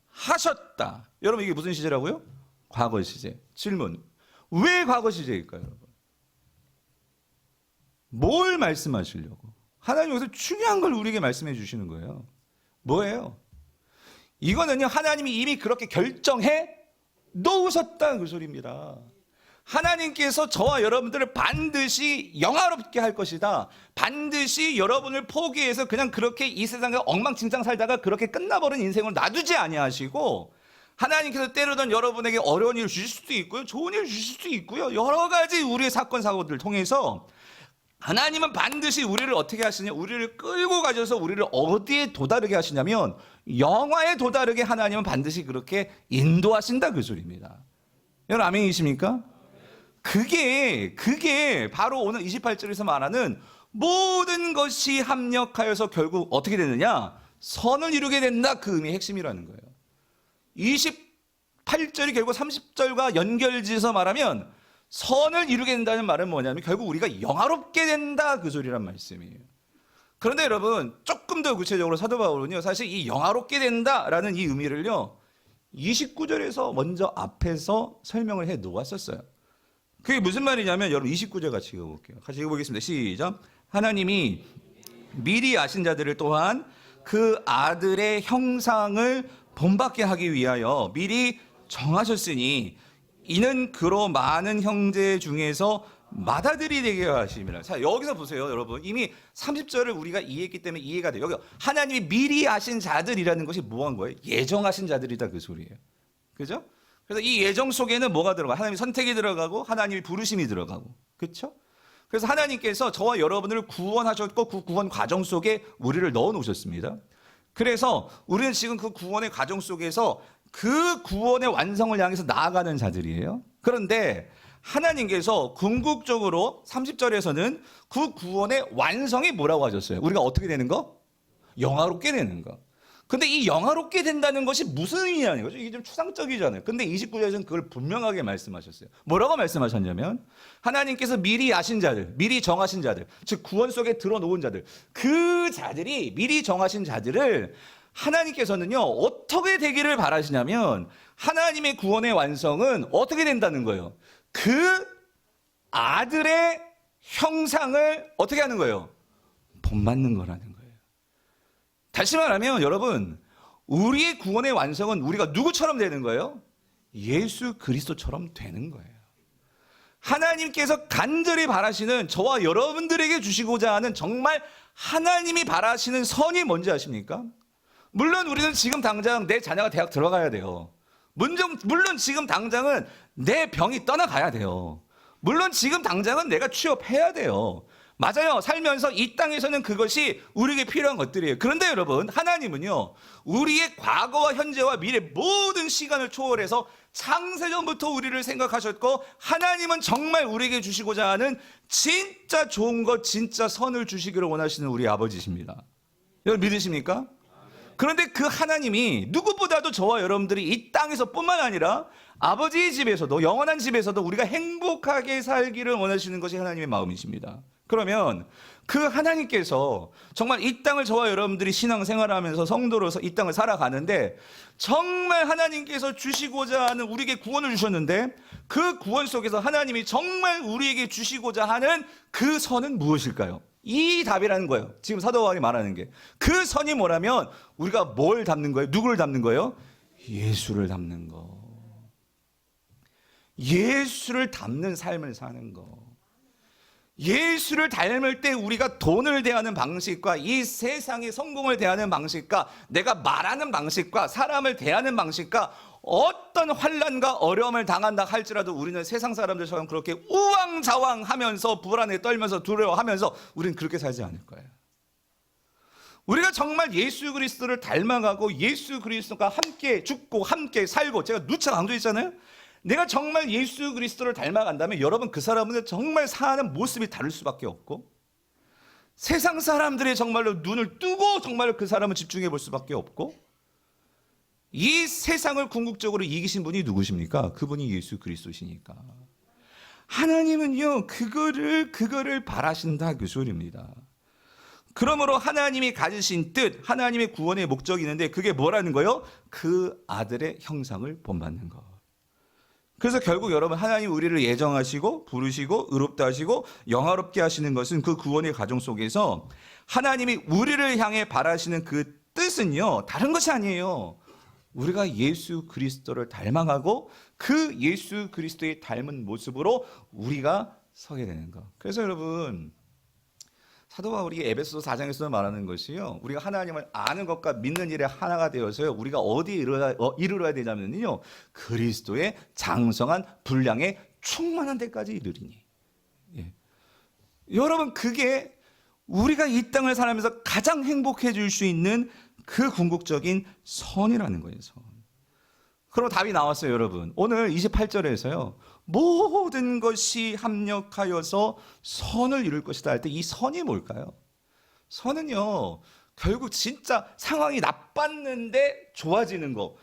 하셨다. 여러분 이게 무슨 시제라고요? 과거 시제. 질문. 왜 과거 시제일까요, 여러분? 뭘 말씀하시려고? 하나님 여기서 중요한 걸 우리에게 말씀해 주시는 거예요. 뭐예요? 이거는요 하나님이 이미 그렇게 결정해 놓으셨다는 그 소리입니다. 하나님께서 저와 여러분들을 반드시 영화롭게 할 것이다. 반드시 여러분을 포기해서 그냥 그렇게 이 세상에 엉망진창 살다가 그렇게 끝나버린 인생을 놔두지 아니하시고 하나님께서 때로는 여러분에게 어려운 일을 주실 수도 있고요. 좋은 일을 주실 수도 있고요. 여러 가지 우리의 사건 사고들을 통해서 하나님은 반드시 우리를 어떻게 하시냐? 우리를 끌고 가셔서 우리를 어디에 도다르게 하시냐면 영화에 도다르게 하나님은 반드시 그렇게 인도하신다 그 소리입니다. 여러분 아멘이십니까? 그게 바로 오늘 28절에서 말하는 모든 것이 합력하여서 결국 어떻게 되느냐? 선을 이루게 된다. 그 의미의 핵심이라는 거예요. 28절이 결국 30절과 연결지어서 말하면 선을 이루게 된다는 말은 뭐냐면 결국 우리가 영화롭게 된다 그 소리란 말씀이에요. 그런데 여러분 조금 더 구체적으로 사도 바울은요 사실 이 영화롭게 된다라는 이 의미를요 29절에서 먼저 앞에서 설명을 해 놓았었어요. 그게 무슨 말이냐면 여러분 29절 같이 읽어볼게요. 같이 읽어보겠습니다. 시작. 하나님이 미리 아신 자들을 또한 그 아들의 형상을 본받게 하기 위하여 미리 정하셨으니 이는 그로 많은 형제 중에서 맏아들이 되게 하심이라. 자 여기서 보세요 여러분. 이미 30절을 우리가 이해했기 때문에 이해가 돼요. 여기 하나님이 미리 아신 자들이라는 것이 뭐한 거예요? 예정하신 자들이다 그 소리예요. 그죠? 그래서 이 예정 속에는 뭐가 들어가? 하나님의 선택이 들어가고 하나님의 부르심이 들어가고 그렇죠? 그래서 하나님께서 저와 여러분을 구원하셨고 그 구원 과정 속에 우리를 넣어 놓으셨습니다. 그래서 우리는 지금 그 구원의 과정 속에서 그 구원의 완성을 향해서 나아가는 자들이에요. 그런데 하나님께서 궁극적으로 30절에서는 그 구원의 완성이 뭐라고 하셨어요? 우리가 어떻게 되는 거? 영화롭게 되는 거. 근데 이 영화롭게 된다는 것이 무슨 의미냐는 거죠. 이게 좀 추상적이잖아요. 근데 29절에서는 그걸 분명하게 말씀하셨어요. 뭐라고 말씀하셨냐면 하나님께서 미리 아신 자들, 미리 정하신 자들, 즉 구원 속에 들어놓은 자들, 그 자들이 미리 정하신 자들을 하나님께서는요 어떻게 되기를 바라시냐면 하나님의 구원의 완성은 어떻게 된다는 거예요? 그 아들의 형상을 어떻게 하는 거예요? 본받는 거라는 거예요. 다시 말하면 여러분 우리의 구원의 완성은 우리가 누구처럼 되는 거예요? 예수 그리스도처럼 되는 거예요. 하나님께서 간절히 바라시는 저와 여러분들에게 주시고자 하는 정말 하나님이 바라시는 선이 뭔지 아십니까? 물론 우리는 지금 당장 내 자녀가 대학 들어가야 돼요. 물론 지금 당장은 내 병이 떠나가야 돼요. 물론 지금 당장은 내가 취업해야 돼요. 맞아요. 살면서 이 땅에서는 그것이 우리에게 필요한 것들이에요. 그런데 여러분, 하나님은요, 우리의 과거와 현재와 미래 모든 시간을 초월해서 창세전부터 우리를 생각하셨고, 하나님은 정말 우리에게 주시고자 하는 진짜 좋은 것, 진짜 선을 주시기를 원하시는 우리 아버지십니다. 여러분 믿으십니까? 그런데 그 하나님이 누구보다도 저와 여러분들이 이 땅에서 뿐만 아니라 아버지의 집에서도, 영원한 집에서도 우리가 행복하게 살기를 원하시는 것이 하나님의 마음이십니다. 그러면 그 하나님께서 정말 이 땅을 저와 여러분들이 신앙생활하면서 성도로서 이 땅을 살아가는데, 정말 하나님께서 주시고자 하는 우리에게 구원을 주셨는데, 그 구원 속에서 하나님이 정말 우리에게 주시고자 하는 그 선은 무엇일까요? 이 답이라는 거예요. 지금 사도 바울이 말하는 게. 그 선이 뭐라면 우리가 뭘 담는 거예요? 누구를 담는 거예요? 예수를 담는 거. 예수를 담는 삶을 사는 거. 예수를 닮을 때 우리가 돈을 대하는 방식과 이 세상의 성공을 대하는 방식과 내가 말하는 방식과 사람을 대하는 방식과 어떤 환난과 어려움을 당한다 할지라도 우리는 세상 사람들처럼 그렇게 우왕좌왕하면서 불안에 떨면서 두려워하면서 우리는 그렇게 살지 않을 거예요. 우리가 정말 예수 그리스도를 닮아가고 예수 그리스도가 함께 죽고 함께 살고, 제가 누차 강조했잖아요. 내가 정말 예수 그리스도를 닮아간다면 여러분, 그 사람은 정말 사는 모습이 다를 수밖에 없고, 세상 사람들이 정말로 눈을 뜨고 정말 그 사람을 집중해 볼 수밖에 없고, 이 세상을 궁극적으로 이기신 분이 누구십니까? 그분이 예수 그리스도시니까. 하나님은요, 그거를 바라신다, 그 소리입니다. 그러므로 하나님이 가지신 뜻, 하나님의 구원의 목적이 있는데 그게 뭐라는 거예요? 그 아들의 형상을 본받는 것. 그래서 결국 여러분, 하나님 우리를 예정하시고 부르시고 의롭다 하시고 영화롭게 하시는 것은 그 구원의 과정 속에서 하나님이 우리를 향해 바라시는 그 뜻은요, 다른 것이 아니에요. 우리가 예수 그리스도를 닮아가고 그 예수 그리스도의 닮은 모습으로 우리가 서게 되는 것. 그래서 여러분, 사도 바울이 에베소서 4장에서 말하는 것이요, 우리가 하나님을 아는 것과 믿는 일에 하나가 되어서요, 우리가 어디에 이르러야 되냐면요, 그리스도의 장성한 분량에 충만한 데까지 이르리니. 예. 여러분, 그게 우리가 이 땅을 살면서 가장 행복해질 수 있는 그 궁극적인 선이라는 거예요, 선. 그럼 답이 나왔어요, 여러분. 오늘 28절에서요. 모든 것이 합력하여서 선을 이룰 것이다 할 때 이 선이 뭘까요? 선은요, 결국 진짜 상황이 나빴는데 좋아지는 거.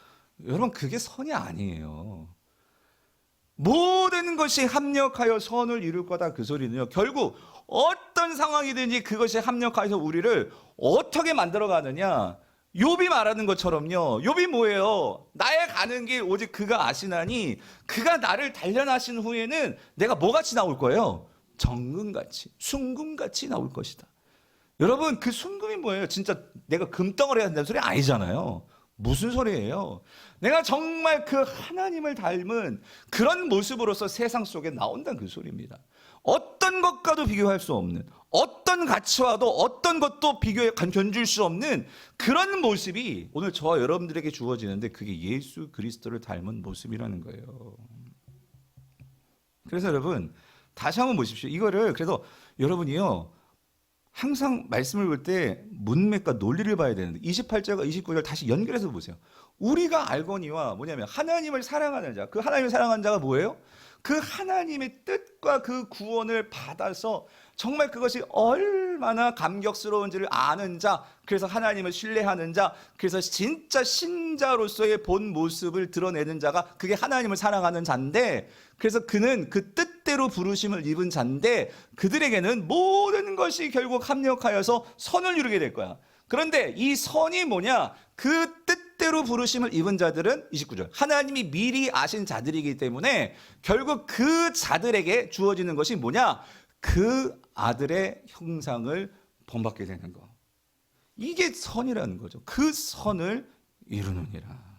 여러분, 그게 선이 아니에요. 모든 것이 합력하여 선을 이룰 거다, 그 소리는요, 결국 어떤 상황이든지 그것이 합력하여서 우리를 어떻게 만들어 가느냐. 욥이 말하는 것처럼요, 욥이 뭐예요? 나의 가는 길 오직 그가 아시나니 그가 나를 단련하신 후에는 내가 뭐같이 나올 거예요? 정금같이, 순금같이 나올 것이다. 여러분, 그 순금이 뭐예요? 진짜 내가 금덩어리가 된다는 소리 아니잖아요. 무슨 소리예요? 내가 정말 그 하나님을 닮은 그런 모습으로서 세상 속에 나온다는 그 소리입니다. 어떤 것과도 비교할 수 없는, 어떤 가치와도 어떤 것도 비교해 견줄 수 없는 그런 모습이 오늘 저와 여러분들에게 주어지는데, 그게 예수 그리스도를 닮은 모습이라는 거예요. 그래서 여러분, 다시 한번 보십시오. 이거를, 그래서 여러분이요, 항상 말씀을 볼 때 문맥과 논리를 봐야 되는데 28절과 29절 다시 연결해서 보세요. 우리가 알거니와 뭐냐면 하나님을 사랑하는 자, 그 하나님을 사랑하는 자가 뭐예요? 그 하나님의 뜻과 그 구원을 받아서 정말 그것이 얼마나 감격스러운지를 아는 자, 그래서 하나님을 신뢰하는 자, 그래서 진짜 신자로서의 본 모습을 드러내는 자가 그게 하나님을 사랑하는 자인데, 그래서 그는 그 뜻대로 부르심을 입은 자인데 그들에게는 모든 것이 결국 합력하여서 선을 이루게 될 거야. 그런데 이 선이 뭐냐? 그 뜻대로 부르심을 입은 자들은 29절, 하나님이 미리 아신 자들이기 때문에 결국 그 자들에게 주어지는 것이 뭐냐? 그 아들의 형상을 본받게 되는 거. 이게 선이라는 거죠. 그 선을 이루느니라.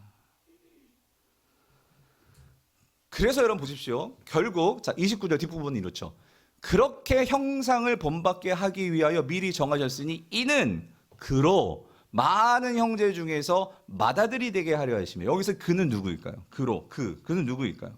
그래서 여러분 보십시오. 결국 자 29절 뒷부분이 이렇죠. 그렇게 형상을 본받게 하기 위하여 미리 정하셨으니 이는 그로 많은 형제 중에서 맏아들이 되게 하려 하시며, 여기서 그는 누구일까요? 그는 누구일까요?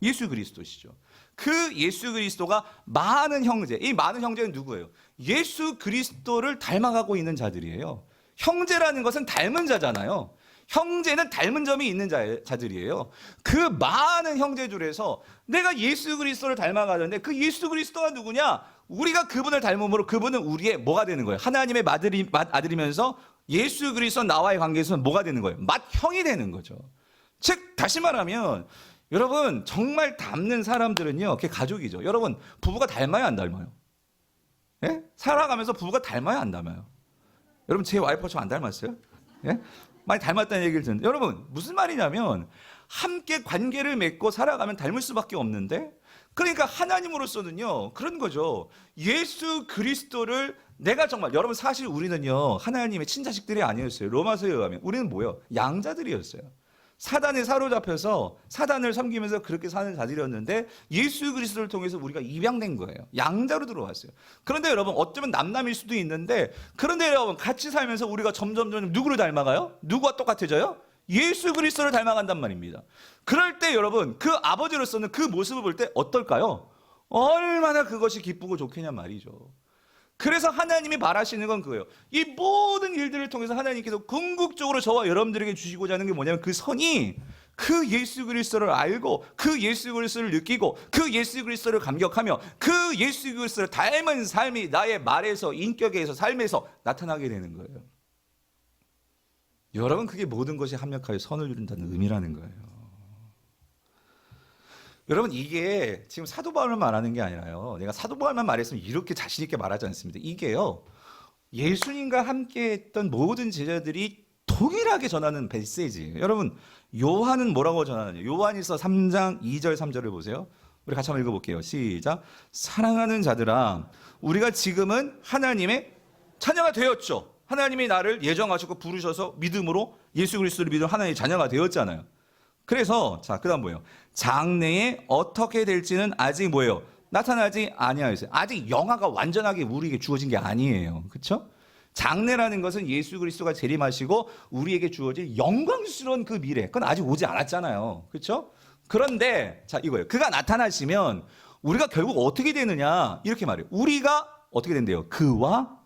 예수 그리스도시죠. 그 예수 그리스도가 많은 형제, 이 많은 형제는 누구예요? 예수 그리스도를 닮아가고 있는 자들이에요. 형제라는 것은 닮은 자잖아요. 형제는 닮은 점이 있는 자들이에요. 그 많은 형제 중에서 내가 예수 그리스도를 닮아가는데 그 예수 그리스도가 누구냐? 우리가 그분을 닮음으로 그분은 우리의 뭐가 되는 거예요? 하나님의 맏아들이면서 예수 그리스도 나와의 관계에서는 뭐가 되는 거예요? 맏형이 되는 거죠. 즉 다시 말하면 여러분 정말 닮는 사람들은요, 그게 가족이죠. 여러분 부부가 닮아요, 안 닮아요? 예? 살아가면서 부부가 닮아요, 안 닮아요? 여러분 제 와이프가 저 안 닮았어요? 예? 많이 닮았다는 얘기를 듣는데, 여러분 무슨 말이냐면 함께 관계를 맺고 살아가면 닮을 수밖에 없는데, 그러니까 하나님으로서는요 그런 거죠. 예수 그리스도를 내가 정말, 여러분 사실 우리는요 하나님의 친자식들이 아니었어요. 로마서에 의하면 우리는 뭐예요? 양자들이었어요. 사단에 사로잡혀서 사단을 섬기면서 그렇게 사는 자들이었는데 예수 그리스도를 통해서 우리가 입양된 거예요. 양자로 들어왔어요. 그런데 여러분 어쩌면 남남일 수도 있는데, 그런데 여러분 같이 살면서 우리가 점점 누구를 닮아가요? 누구와 똑같아져요? 예수 그리스도를 닮아간단 말입니다. 그럴 때 여러분 그 아버지로서는 그 모습을 볼 때 어떨까요? 얼마나 그것이 기쁘고 좋겠냐 말이죠. 그래서 하나님이 바라시는 건 그거예요. 이 모든 일들을 통해서 하나님께서 궁극적으로 저와 여러분들에게 주시고자 하는 게 뭐냐면, 그 선이 그 예수 그리스도를 알고 그 예수 그리스도를 느끼고 그 예수 그리스도를 감격하며 그 예수 그리스도를 닮은 삶이 나의 말에서, 인격에서, 삶에서 나타나게 되는 거예요. 여러분 그게 모든 것이 합력하여 선을 이룬다는 의미라는 거예요. 여러분 이게 지금 사도 바울만 말하는 게 아니라요, 내가 사도 바울만 말했으면 이렇게 자신 있게 말하지 않습니다. 이게요 예수님과 함께 했던 모든 제자들이 동일하게 전하는 메시지예요. 여러분 요한은 뭐라고 전하느냐? 요한일서 3장 2절 3절을 보세요. 우리 같이 한번 읽어볼게요. 시작. 사랑하는 자들아, 우리가 지금은 하나님의 자녀가 되었죠. 하나님이 나를 예정하셨고 부르셔서 믿음으로 예수 그리스도를 믿으면 하나님의 자녀가 되었잖아요. 그래서 자 그다음 뭐예요? 장래에 어떻게 될지는 아직 뭐예요? 나타나지 아니하였어요. 아직 영화가 완전하게 우리에게 주어진 게 아니에요. 그렇죠? 장래라는 것은 예수 그리스도가 재림하시고 우리에게 주어질 영광스러운 그 미래, 그건 아직 오지 않았잖아요. 그렇죠? 그런데 자 이거예요. 그가 나타나시면 우리가 결국 어떻게 되느냐, 이렇게 말해요. 우리가 어떻게 된대요? 그와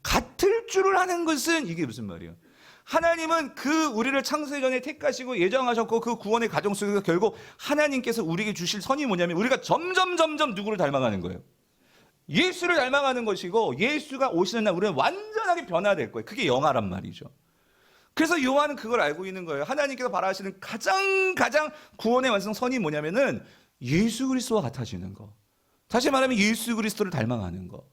같을 줄을 아는 것은, 이게 무슨 말이에요? 하나님은 그 우리를 창세 전에 택하시고 예정하셨고 그 구원의 과정 속에서 결국 하나님께서 우리에게 주실 선이 뭐냐면, 우리가 점점 누구를 닮아가는 거예요? 예수를 닮아가는 것이고, 예수가 오시는 날 우리는 완전하게 변화될 거예요. 그게 영화란 말이죠. 그래서 요한은 그걸 알고 있는 거예요. 하나님께서 바라시는 가장 구원의 완성 선이 뭐냐면은 예수 그리스도와 같아지는 거. 다시 말하면 예수 그리스도를 닮아가는 거.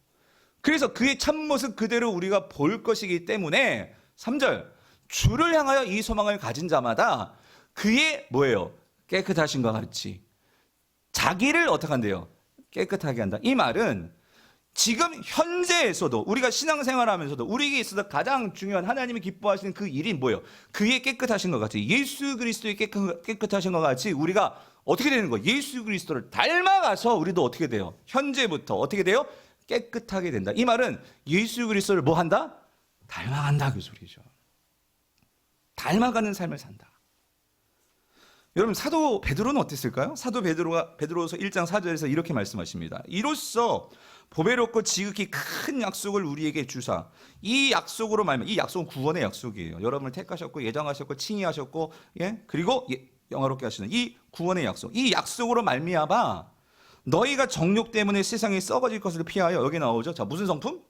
그래서 그의 참모습 그대로 우리가 볼 것이기 때문에 3절, 주를 향하여 이 소망을 가진 자마다 그의 뭐예요? 깨끗하신과 같이 자기를 어떻게 한대요? 깨끗하게 한다. 이 말은 지금 현재에서도 우리가 신앙생활하면서도 우리에게 있어서 가장 중요한 하나님이 기뻐하시는 그 일이 뭐예요? 그의 깨끗하신 것 같이, 예수 그리스도의 깨끗하신 것 같이 우리가 어떻게 되는 거예요? 예수 그리스도를 닮아가서 우리도 어떻게 돼요? 현재부터 어떻게 돼요? 깨끗하게 된다. 이 말은 예수 그리스도를 뭐 한다? 닮아간다, 그 소리죠. 닮아가는 삶을 산다. 여러분 사도 베드로는 어땠을까요? 사도 베드로서 1장 4절에서 이렇게 말씀하십니다. 이로써 보배롭고 지극히 큰 약속을 우리에게 주사, 이 약속으로 말하면, 이 약속은 구원의 약속이에요. 여러분을 택하셨고 예정하셨고 칭의하셨고, 예? 그리고 영화롭게 하시는 이 구원의 약속, 이 약속으로 말미암아 너희가 정욕 때문에 세상에 썩어질 것을 피하여, 여기 나오죠. 자, 무슨 성품?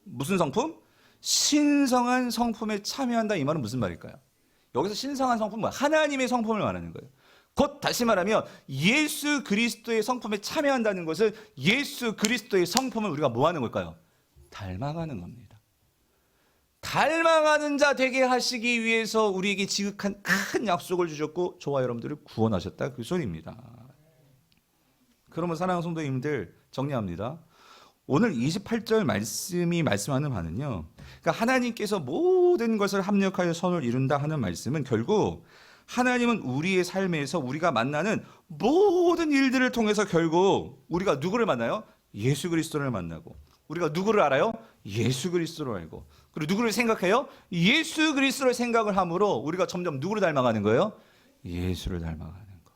무슨 성품? 신성한 성품에 참여한다. 이 말은 무슨 말일까요? 여기서 신성한 성품은 뭐야? 하나님의 성품을 말하는 거예요. 곧 다시 말하면 예수 그리스도의 성품에 참여한다는 것은 예수 그리스도의 성품을 우리가 뭐 하는 걸까요? 닮아가는 겁니다. 닮아가는 자 되게 하시기 위해서 우리에게 지극한 큰 약속을 주셨고 저와 여러분들을 구원하셨다, 그 소리입니다. 그러면 사랑하는 성도님들, 정리합니다. 오늘 28절 말씀이 말씀하는 바는요, 그러니까 하나님께서 모든 것을 합력하여 선을 이룬다 하는 말씀은 결국 하나님은 우리의 삶에서 우리가 만나는 모든 일들을 통해서 결국 우리가 누구를 만나요? 예수 그리스도를 만나고, 우리가 누구를 알아요? 예수 그리스도를 알고. 그리고 누구를 생각해요? 예수 그리스도를 생각을 함으로 우리가 점점 누구를 닮아가는 거예요? 예수를 닮아가는 거.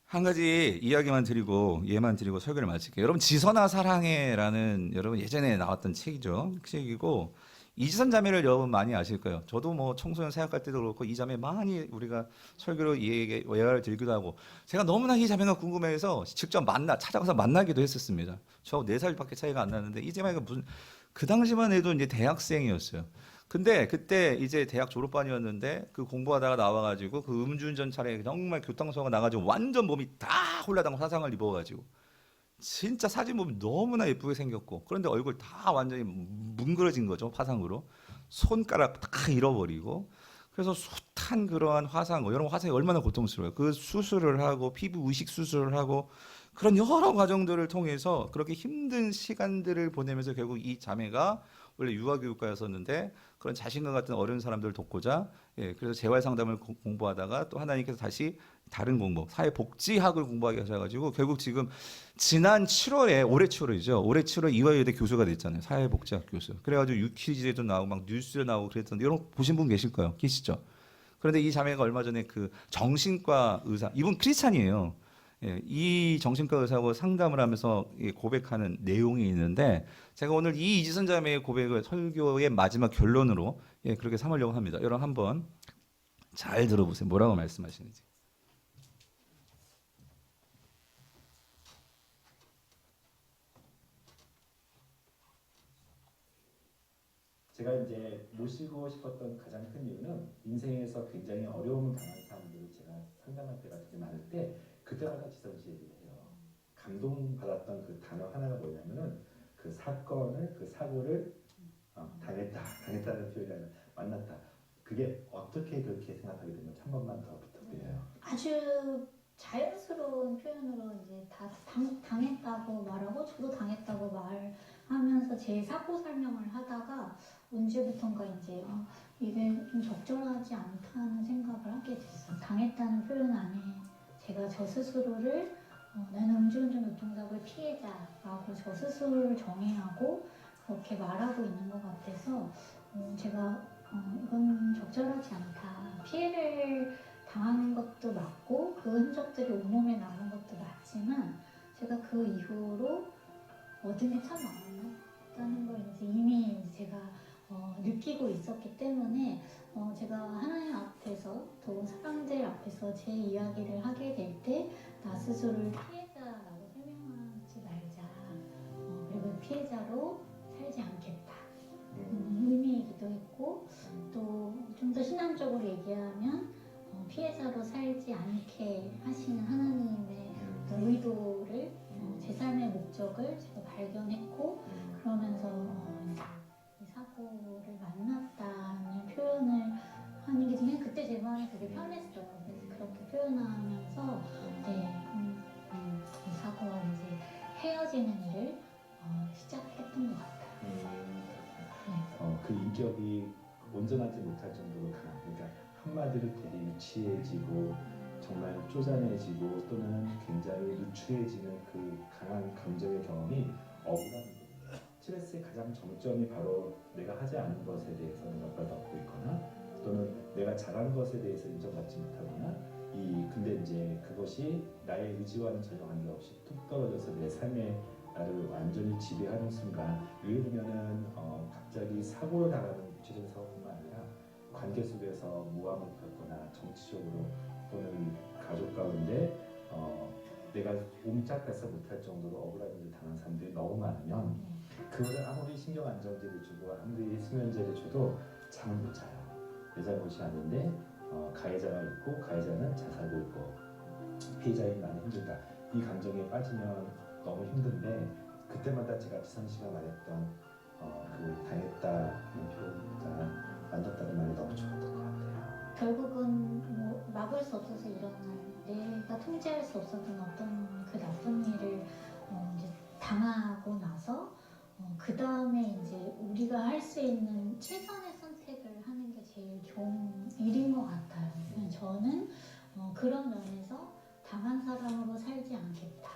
한 가지 이야기만 드리고 예만 드리고 설교를 마칠게요. 여러분 지선아 사랑해라는 여러분 예전에 나왔던 책이죠. 책이고 이지선 자매를 여러분 많이 아실 거예요. 저도 뭐 청소년 생각할 때도 그렇고 이 자매 많이 우리가 설교로 예화를 드리기도 하고 제가 너무나 이 자매가 궁금해서 직접 찾아가서 만나기도 했었습니다. 저 4살밖에 차이가 안 나는데 이 자매가 무슨 그 당시만 해도 이제 대학생이었어요. 근데 그때 이제 대학 졸업반이었는데 그 공부하다가 나와가지고 그 음주운전 차량에 정말 교통사고가 나가지고 완전 몸이 다 홀라당 화상을 입어가지고 진짜 사진 보면 너무나 예쁘게 생겼고 그런데 얼굴 다 완전히 뭉그러진 거죠. 화상으로 손가락 다 잃어버리고 그래서 숱한 그러한 화상 여러분 화상이 얼마나 고통스러워요. 그 수술을 하고 피부 의식 수술을 하고 그런 여러 과정들을 통해서 그렇게 힘든 시간들을 보내면서 결국 이 자매가 원래 유아교육과였었는데 그런 자신과 같은 어려운 사람들을 돕고자 그래서 재활 상담을 공부하다가 또 하나님께서 다시 다른 공부 사회복지학을 공부하게 하셔가지고 결국 지금 지난 7월에 올해 7월이죠. 올해 7월 이화여대 교수가 됐잖아요. 사회복지학 교수. 그래가지고 유퀴즈에도 나오고 막 뉴스에 나오고 그랬던데 여러분 보신 분 계실 거예요. 계시죠? 그런데 이 자매가 얼마 전에 그 정신과 의사 이분 크리스찬이에요. 이 정신과 의사하고 상담을 하면서 고백하는 내용이 있는데 제가 오늘 이 이지선 자매의 고백을 설교의 마지막 결론으로 그렇게 삼으려고 합니다. 여러분 한번 잘 들어보세요. 뭐라고 말씀하시는지. 제가 이제 모시고 싶었던 가장 큰 이유는 인생에서 굉장히 어려움을 당한 사람들을 제가 상담할 때가 되게 많을 때 그때마다 지선 씨 얘기를 해요. 감동받았던 그 단어 하나가 뭐냐면은 그 사건을 그 사고를 당했다는 표현이 아니라 만났다. 그게 어떻게 그렇게 생각하게 됐는지 한 번만 더 부탁드려요. 아주 자연스러운 표현으로 이제 다 당했다고 말하고 저도 당했다고 말하면서 제 사고 설명을 하다가 언제부턴가 이제 이게 좀 적절하지 않다는 생각을 하게 됐어. 당했다는 표현 안에 제가 저 스스로를 나는 음주운전 교통사고의 피해자라고 저 스스로를 정의하고 그렇게 말하고 있는 것 같아서 제가 이건 적절하지 않다. 피해를 당하는 것도 맞고 그 흔적들이 온몸에 남은 것도 맞지만 제가 그 이후로 얻은 게 참 많았다는 걸 이제 이미 제가 느끼고 있었기 때문에 제가 하나님 앞에서 또 사람들 앞에서 제 이야기를 하게 될 때 나 스스로를 피해자라고 설명하지 말자. 그리고 피해자로 살지 않겠다. 의미이기도 했고 또 좀 더 신앙적으로 얘기하면 피해자로 살지 않게 하시는 하나님의 의도를 제 삶의 목적을 제가 발견했고 그러면서 이 사고를 만났다는 표현을 하는 게 그냥 그때 제 마음이 되게 편했어요. 그래서 그렇게 표현하면서 이 사고와 이제 헤어지는 일을 시작했던 것 같아요. 그 인격이 온전하지 못할 정도로 강한 그러니까 한마디로 되게 유치해지고 정말 쪼잔해지고 또는 굉장히 누추해지는 그 강한 감정의 경험이 억울한 거예요. 스트레스의 가장 정점이 바로 내가 하지 않은 것에 대해서 뭔가를 얻고 있거나 또는 내가 잘한 것에 대해서 인정받지 못하거나 근데 이제 그것이 나의 의지와는 전혀 관계없이 뚝 떨어져서 내 삶에 나를 완전히 지배하는 순간 예를 들면은 갑자기 사고를 당하는 구체적인 사고뿐만 아니라 관계 속에서 모함을 겪거나 정치적으로 또는 가족 가운데 내가 옴짝달싹 못할 정도로 억울한 일을 당한 사람들이 너무 많으면 그거를 아무리 신경안정제를 주고 아무리 수면제를 줘도 잠을 못 자요. 내 잘못이 아닌데 가해자가 있고 가해자는 자살도 있고 피해자인 나는 힘들다. 이 감정에 빠지면 너무 힘든데 그때마다 제가 지선 씨가 말했던 그 당했다는 표현보다 만났다는 말이 너무 좋았던 것 같아요. 결국은 뭐 막을 수 없어서 일어난 내가 통제할 수 없었던 어떤 그 나쁜 일을 이제 당하고 나서 그 다음에 이제 우리가 할 수 있는 최선의 선택을 하는 게 제일 좋은 일인 것 같아요. 저는 그런 면에서 당한 사람으로 살지 않겠다.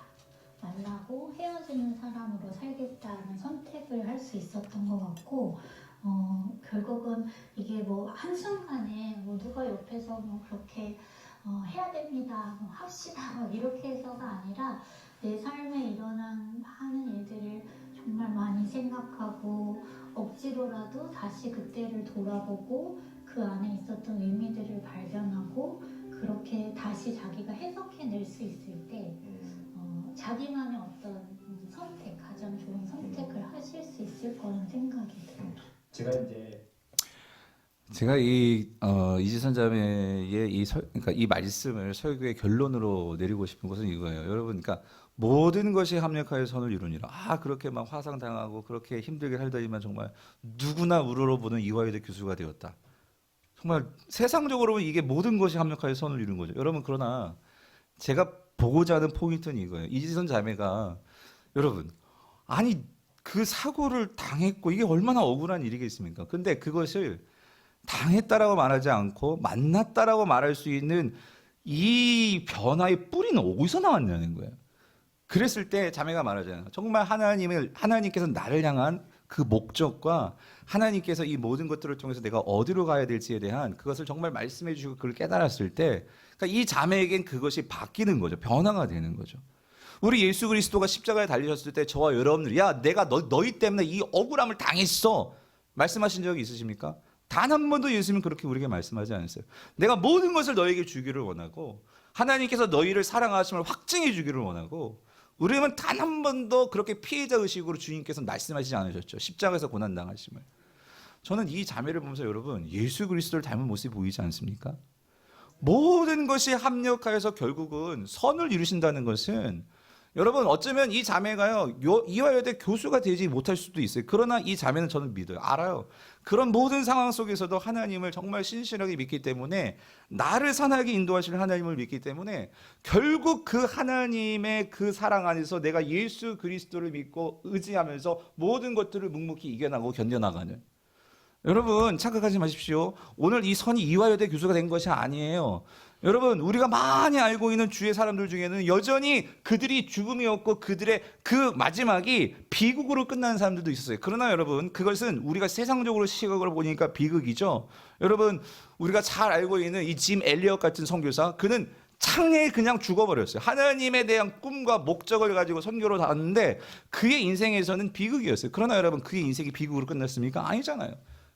만나고 헤어지는 사람으로 살겠다는 선택을 할 수 있었던 것 같고 결국은 이게 뭐 한순간에 뭐 누가 옆에서 뭐 그렇게 해야 됩니다, 뭐 합시다 막 이렇게 해서가 아니라 내 삶에 하는 일들을 정말 많이 생각하고 억지로라도 다시 그때를 돌아보고 그 안에 있었던 의미들을 발견하고 그렇게 다시 자기가 해석해낼 수 있을 때 자기만의 어떤 선택, 가장 좋은 선택을 하실 수 있을 거라는 생각이 들어요. 제가 이 이지선 자매의 그러니까 이 말씀을 설교의 결론으로 내리고 싶은 것은 이거예요. 여러분, 그러니까 모든 것이 합력하여 선을 이루니라. 그렇게 막 화상 당하고 그렇게 힘들게 살더니만 정말 누구나 우러러 보는 이화여대 교수가 되었다. 정말 세상적으로 보면 이게 모든 것이 합력하여 선을 이루는 거죠. 여러분, 그러나 제가 보고자 하는 포인트는 이거예요. 이지선 자매가 여러분, 아니 그 사고를 당했고 이게 얼마나 억울한 일이겠습니까? 근데 그것을 당했다라고 말하지 않고 만났다라고 말할 수 있는 이 변화의 뿌리는 어디서 나왔냐는 거예요. 그랬을 때 자매가 말하잖아요. 정말 하나님께서 나를 향한 그 목적과 하나님께서 이 모든 것들을 통해서 내가 어디로 가야 될지에 대한 그것을 정말 말씀해 주시고 그걸 깨달았을 때, 그러니까 이 자매에겐 그것이 바뀌는 거죠. 변화가 되는 거죠. 우리 예수 그리스도가 십자가에 달리셨을 때 저와 여러분들이 내가 너희 때문에 이 억울함을 당했어 말씀하신 적이 있으십니까? 단 한 번도 예수님은 그렇게 우리에게 말씀하지 않았어요. 내가 모든 것을 너에게 주기를 원하고 하나님께서 너희를 사랑하심을 확증해 주기를 원하고, 우리는 단 한 번도 그렇게 피해자 의식으로 주님께서 말씀하시지 않으셨죠. 십자가에서 고난당하심을. 저는 이 자매를 보면서 여러분, 예수 그리스도를 닮은 모습이 보이지 않습니까? 모든 것이 합력하여서 결국은 선을 이루신다는 것은, 여러분 어쩌면 이 자매가요 이화여대 교수가 되지 못할 수도 있어요. 그러나 이 자매는 저는 믿어요. 알아요. 그런 모든 상황 속에서도 하나님을 정말 신실하게 믿기 때문에, 나를 선하게 인도하실 하나님을 믿기 때문에 결국 그 하나님의 그 사랑 안에서 내가 예수 그리스도를 믿고 의지하면서 모든 것들을 묵묵히 이겨나가고 견뎌나가는, 여러분 착각하지 마십시오. 오늘 이 선이 이화여대 교수가 된 것이 아니에요. 여러분, 우리가 많이 알고 있는 주의 사람들 중에는 여전히 그들이 죽음이었고 그들의 그 마지막이 비극으로 끝나는 사람들도 있었어요. 그러나 여러분, 그것은 우리가 세상적으로 시각으로 보니까 비극이죠. 여러분, 우리가 잘 알고 있는 이 짐 엘리엇 같은 선교사, 그는 창에 그냥 죽어버렸어요. 하나님에 대한 꿈과 목적을 가지고 선교로 다녔는데 그의 인생에서는 비극이었어요. 그러나 여러분, 그의 인생이 비극으로 끝났습니까? 아니잖아요.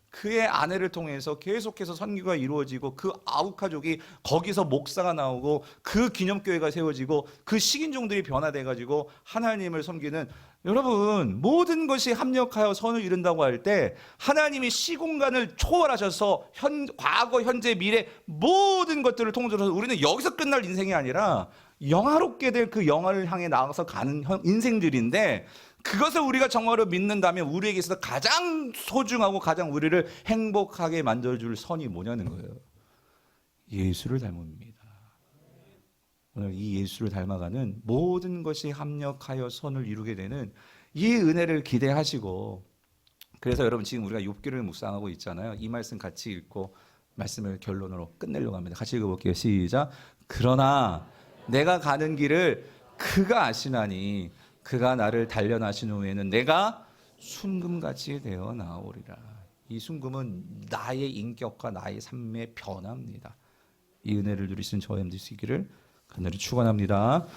그의 아내를 통해서 계속해서 선교가 이루어지고 그 아우카족이 거기서 목사가 나오고 그 기념교회가 세워지고 그 식인종들이 변화돼가지고 하나님을 섬기는, 여러분 모든 것이 합력하여 선을 이룬다고 할 때 하나님이 시공간을 초월하셔서 과거 현재 미래 모든 것들을 통틀어서 우리는 여기서 끝날 인생이 아니라 영화롭게 될 그 영화를 향해 나아가서 가는 인생들인데, 그것을 우리가 정말로 믿는다면 우리에게 있어서 가장 소중하고 가장 우리를 행복하게 만들어줄 선이 뭐냐는 거예요. 예수를 닮음입니다. 오늘 이 예수를 닮아가는 모든 것이 합력하여 선을 이루게 되는 이 은혜를 기대하시고, 그래서 여러분 지금 우리가 욥기를 묵상하고 있잖아요. 이 말씀 같이 읽고 말씀을 결론으로 끝내려고 합니다. 같이 읽어볼게요. 시작. 그러나 내가 가는 길을 그가 아시나니 그가 나를 단련하신 후에는 내가 순금같이 되어 나오리라. 이 순금은 나의 인격과 나의 삶의 변화입니다. 이 은혜를 누리신 저와 여러분 되시기를 간절히 축원합니다.